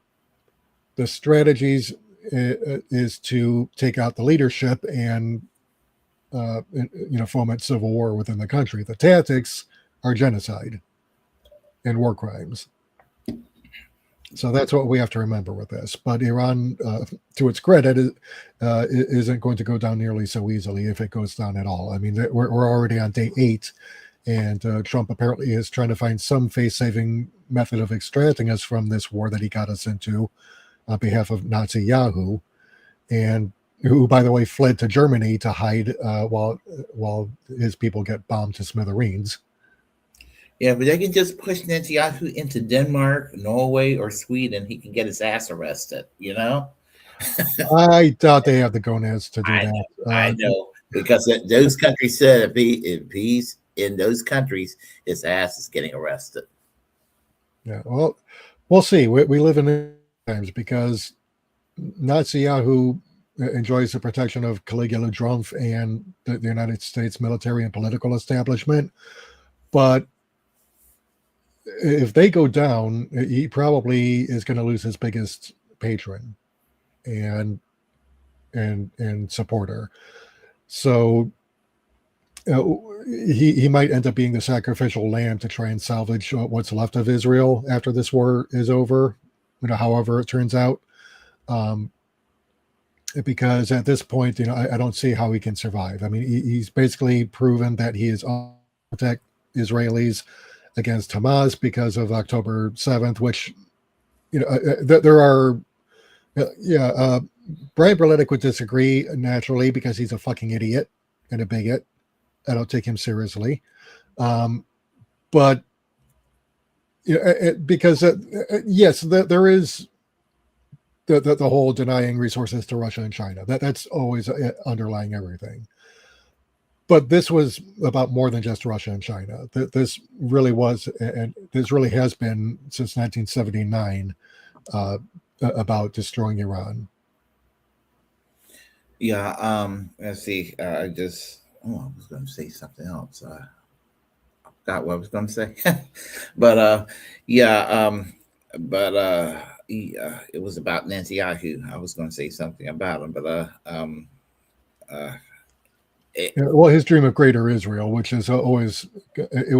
The strategies is to take out the leadership and foment civil war within the country. The tactics are genocide and war crimes. So that's what we have to remember with this. But Iran, to its credit, isn't going to go down nearly so easily, if it goes down at all. I mean, we're already on day 8, and Trump apparently is trying to find some face-saving method of extracting us from this war that he got us into on behalf of Nazi Yahoo, and who, by the way, fled to Germany to hide while his people get bombed to smithereens. Yeah, but they can just push Netanyahu into Denmark, Norway, or Sweden. He can get his ass arrested, I doubt they have the gonads to do that. I know, because those countries said if he's in those countries, his ass is getting arrested. Yeah, well, we'll see. We live in times, because Nazi Yahoo enjoys the protection of Caligula Drumpf and the United States military and political establishment. But if they go down, he probably is going to lose his biggest patron and supporter. So he might end up being the sacrificial lamb to try and salvage what's left of Israel after this war is over, however it turns out. Because at this point, I don't see how he can survive. I mean, he's basically proven that he is on to protect Israelis against Hamas because of October 7th, which, there are, Brian Berletic would disagree, naturally, because he's a fucking idiot and a bigot. I don't take him seriously. But, because, yes, there is the whole denying resources to Russia and China. That's always underlying everything. But this was about more than just Russia and China. This really was, and this really has been since 1979, about destroying Iran. Yeah. Let's see. Oh, I was going to say something else. I forgot what I was going to say. but yeah, but yeah, it was about Netanyahu. I was going to say something about him, but uh, it, Yeah, well, his dream of greater Israel, which is always it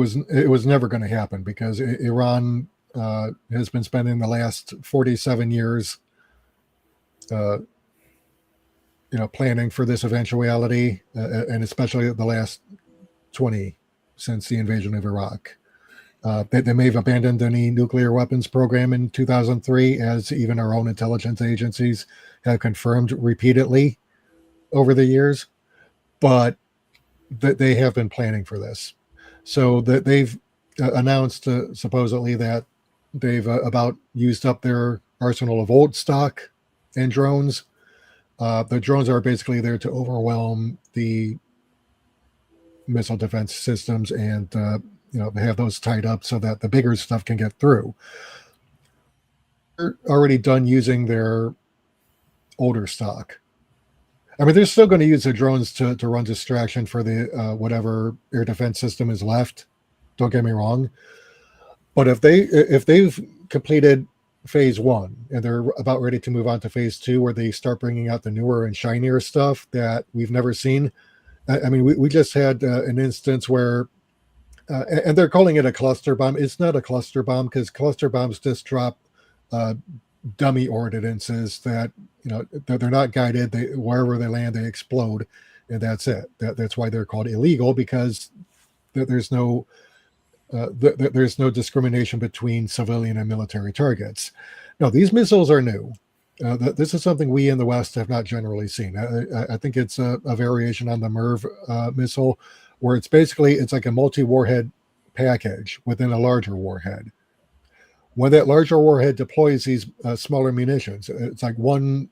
was never going to happen because Iran has been spending the last 47 years, uh, planning for this eventuality, and especially the last 20 since the invasion of Iraq. They may have abandoned any nuclear weapons program in 2003, as even our own intelligence agencies have confirmed repeatedly over the years. But they have been planning for this. So that they've announced supposedly that they've about used up their arsenal of old stock and drones. The drones are basically there to overwhelm the missile defense systems and have those tied up so that the bigger stuff can get through. They're already done using their older stock. I mean, they're still going to use the drones to run distraction for the whatever air defense system is left. Don't get me wrong, but if they've completed phase one and they're about ready to move on to phase two, where they start bringing out the newer and shinier stuff that we've never seen. I mean, we just had an instance where, and they're calling it a cluster bomb. It's not a cluster bomb because cluster bombs just drop uh, dummy ordinances that they're not guided. They wherever they land, they explode, and that's it. That's why they're called illegal, because there's no there's no discrimination between civilian and military targets. No, these missiles are new. This is something we in the West have not generally seen. I think it's a variation on the MERV missile, where it's like a multi-warhead package within a larger warhead. When that larger warhead deploys these smaller munitions, it's like one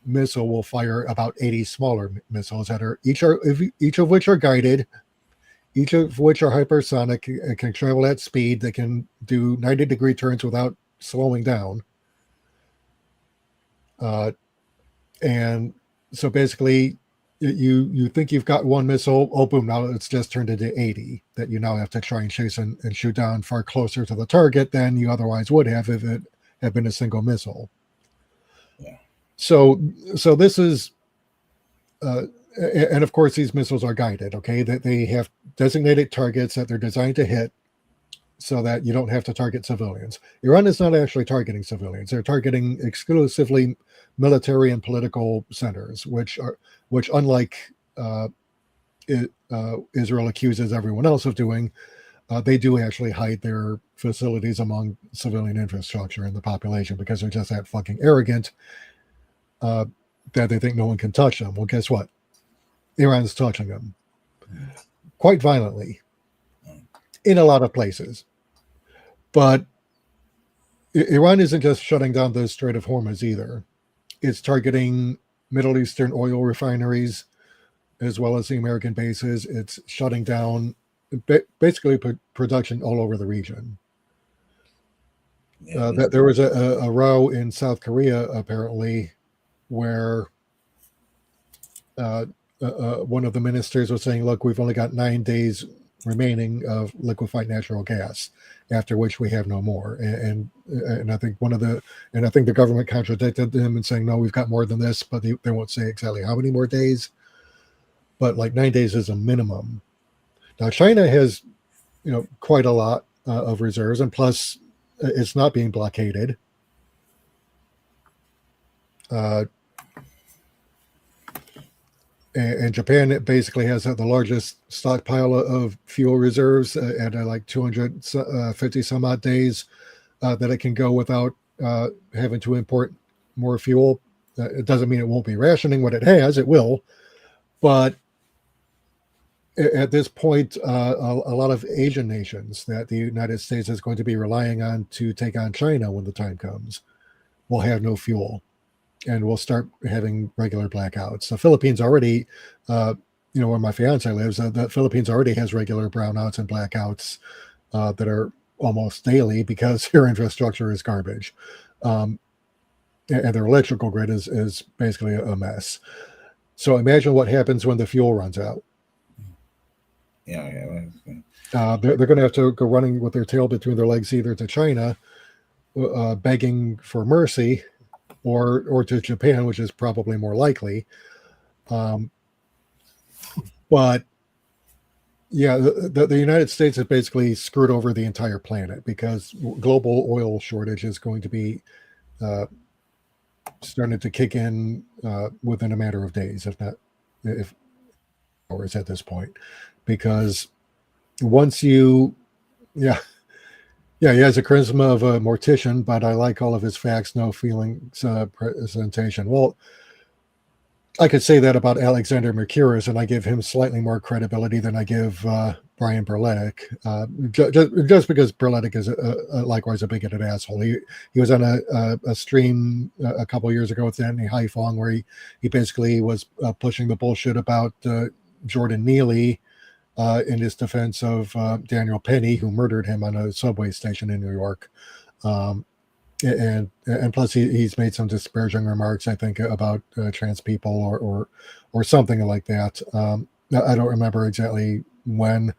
missile will fire about 80 smaller missiles that are each of which are guided, each of which are hypersonic, can travel at speed. They can do 90-degree turns without slowing down. And so basically, you think you've got one missile, oh boom, now it's just turned into 80 that you now have to try and chase and shoot down far closer to the target than you otherwise would have if it had been a single missile. Yeah. So this is, and of course these missiles are guided. Okay, that they have designated targets that they're designed to hit, so that you don't have to target civilians. Iran is not actually targeting civilians; they're targeting exclusively military and political centers, which unlike Israel accuses everyone else of doing, they do actually hide their facilities among civilian infrastructure in the population because they're just that fucking arrogant that they think no one can touch them. Well, guess what? Iran's touching them quite violently in a lot of places. But Iran isn't just shutting down the Strait of Hormuz either. It's targeting Middle Eastern oil refineries as well as the American bases. It's shutting down basically production all over the region. There was a row in South Korea, apparently, where one of the ministers was saying, look, we've only got 9 days remaining of liquefied natural gas, after which we have no more. And I think I think the government contradicted them and saying, no, we've got more than this, but they won't say exactly how many more days. But like 9 days is a minimum. Now, China has, quite a lot of reserves, and plus it's not being blockaded. And Japan basically has the largest stockpile of fuel reserves at like 250 some odd days that it can go without having to import more fuel. It doesn't mean it won't be rationing what it has. It will. But at this point, a lot of Asian nations that the United States is going to be relying on to take on China when the time comes will have no fuel. And we'll start having regular blackouts. The Philippines already, where my fiance lives, the Philippines already has regular brownouts and blackouts that are almost daily because their infrastructure is garbage. And their electrical grid is basically a mess. So imagine what happens when the fuel runs out. Yeah. They're going to have to go running with their tail between their legs, either to China, begging for mercy, or to Japan, which is probably more likely. Um, but yeah, the United States has basically screwed over the entire planet because global oil shortage is going to be uh, starting to kick in within a matter of days, if not if hours at this point. Because once you, yeah, yeah, he has a charisma of a mortician, but I like all of his facts, no feelings presentation. Well, I could say that about Alexander Mercouris, and I give him slightly more credibility than I give Brian Berletic, just because Berletic is likewise a bigoted asshole. He was on a stream a couple years ago with Anthony Haifong where he basically was pushing the bullshit about Jordan Neely in his defense of Daniel Penny, who murdered him on a subway station in New York. Um, and plus he's made some disparaging remarks, I think, about trans people or something like that. I don't remember exactly when.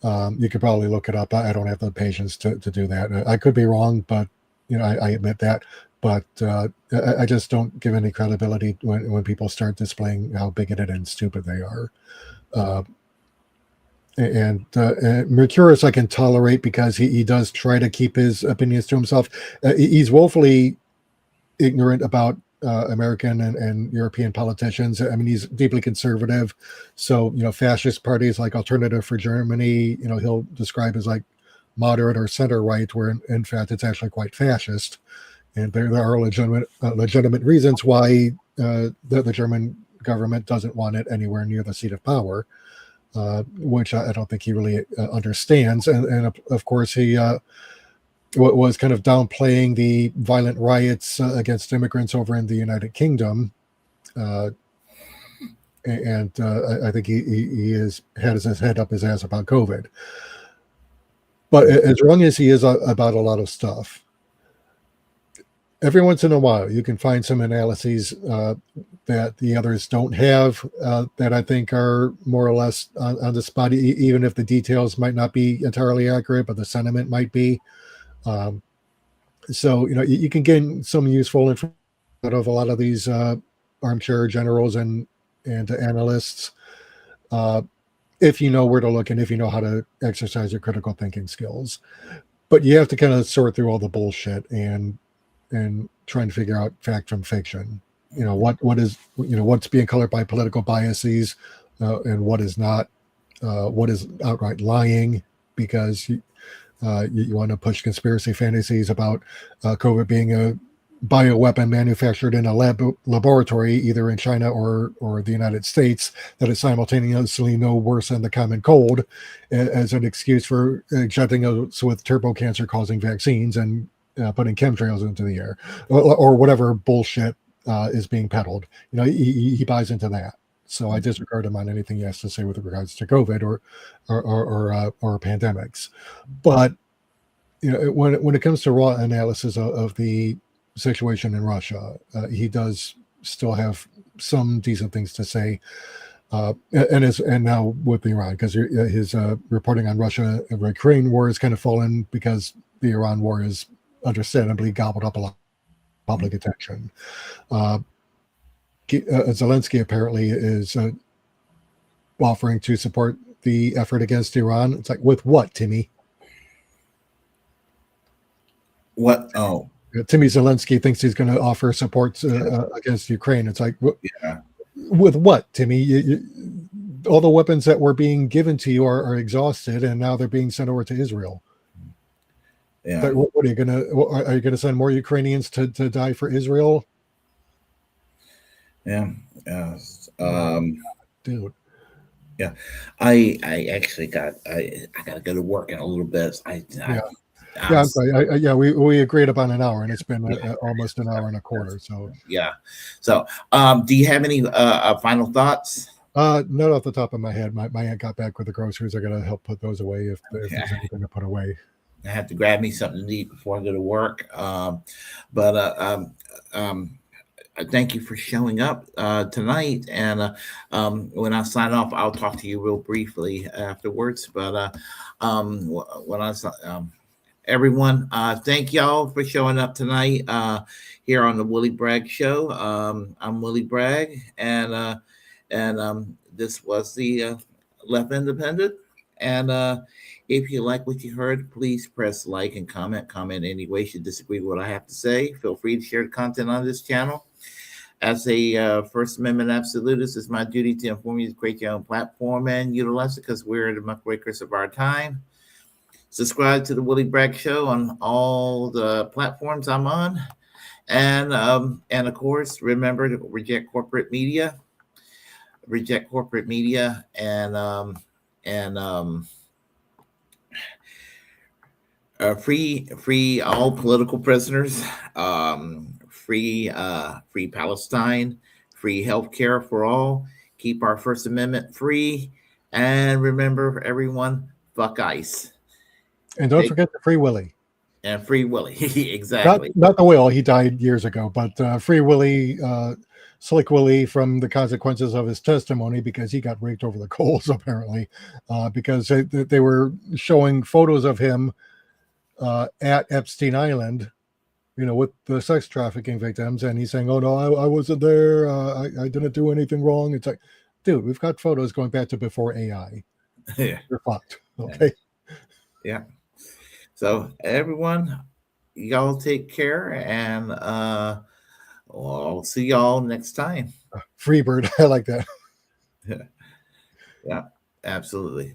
You could probably look it up. I don't have the patience to do that. I could be wrong, but I admit that. But I just don't give any credibility when people start displaying how bigoted and stupid they are. Uh, and Mercurius I can tolerate because he does try to keep his opinions to himself. He's woefully ignorant about American and European politicians. I mean, he's deeply conservative. So, fascist parties like Alternative for Germany, he'll describe as like moderate or center right, where in fact it's actually quite fascist. And there are legitimate reasons why the German government doesn't want it anywhere near the seat of power. Which I don't think he really understands. And of course, he was kind of downplaying the violent riots against immigrants over in the United Kingdom. And I think he had his head up his ass about COVID. But as wrong as he is about a lot of stuff, every once in a while you can find some analyses that the others don't have that I think are more or less on the spot, even if the details might not be entirely accurate, but the sentiment might be. So you can gain some useful information out of a lot of these armchair generals and analysts if you know where to look and if you know how to exercise your critical thinking skills. But you have to kind of sort through all the bullshit and trying to figure out fact from fiction. What is what's being colored by political biases and what is not. What is outright lying because you want to push conspiracy fantasies about COVID being a bioweapon manufactured in a laboratory, either in China or the United States, that is simultaneously no worse than the common cold, as an excuse for injecting us with turbo cancer causing vaccines and putting chemtrails into the air, or whatever bullshit is being peddled. He buys into that. So I disregard him on anything he has to say with regards to COVID or pandemics. But when it comes to raw analysis of the situation in Russia, he does still have some decent things to say. And now with Iran, because his reporting on Russia and Ukraine war has kind of fallen because the Iran war is understandably gobbled up a lot of public attention. Zelensky apparently is offering to support the effort against Iran. It's like, with what, Timmy? What? Oh, Timmy Zelensky thinks he's going to offer support against Ukraine. It's like, yeah. With what, Timmy? All the weapons that were being given to you are exhausted, and now they're being sent over to Israel. Yeah. What are you gonna? Are you gonna send more Ukrainians to die for Israel? Yeah. Yeah. Dude. Yeah. I actually I got to go to work in a little bit. I'm sorry. We agreed upon an hour, and it's been almost an hour and a quarter. So yeah. So, do you have any final thoughts? Not off the top of my head. My aunt got back with the groceries. I got to help put those away if there's anything to put away. I have to grab me something to eat before I go to work. But thank you for showing up tonight. And when I sign off, I'll talk to you real briefly afterwards. But when everyone, thank y'all for showing up tonight here on the Willie Bragg Show. I'm Willie Bragg, and this was the Left Independent. And if you like what you heard, please press like and comment. Comment any way you disagree with what I have to say. Feel free to share the content on this channel. As a First Amendment absolutist, it's my duty to inform you to create your own platform and utilize it because we're the muckrakers of our time. Subscribe to the Willie Bragg Show on all the platforms I'm on, and of course, remember to reject corporate media, and free all political prisoners, free Palestine, free healthcare for all. Keep our First Amendment free, and remember, everyone, fuck ICE. And don't forget the Free Willy. And Free Willy, exactly. Not the Will. He died years ago, but Free Willy, Slick Willie, from the consequences of his testimony, because he got raked over the coals apparently, because they were showing photos of him at Epstein Island, with the sex trafficking victims, and he's saying, "Oh no, I wasn't there. I didn't do anything wrong." It's like, dude, we've got photos going back to before AI. Yeah. You're fucked. Okay. Yeah. So everyone, y'all take care, and I'll see y'all next time. Freebird. I like that. Yeah, absolutely.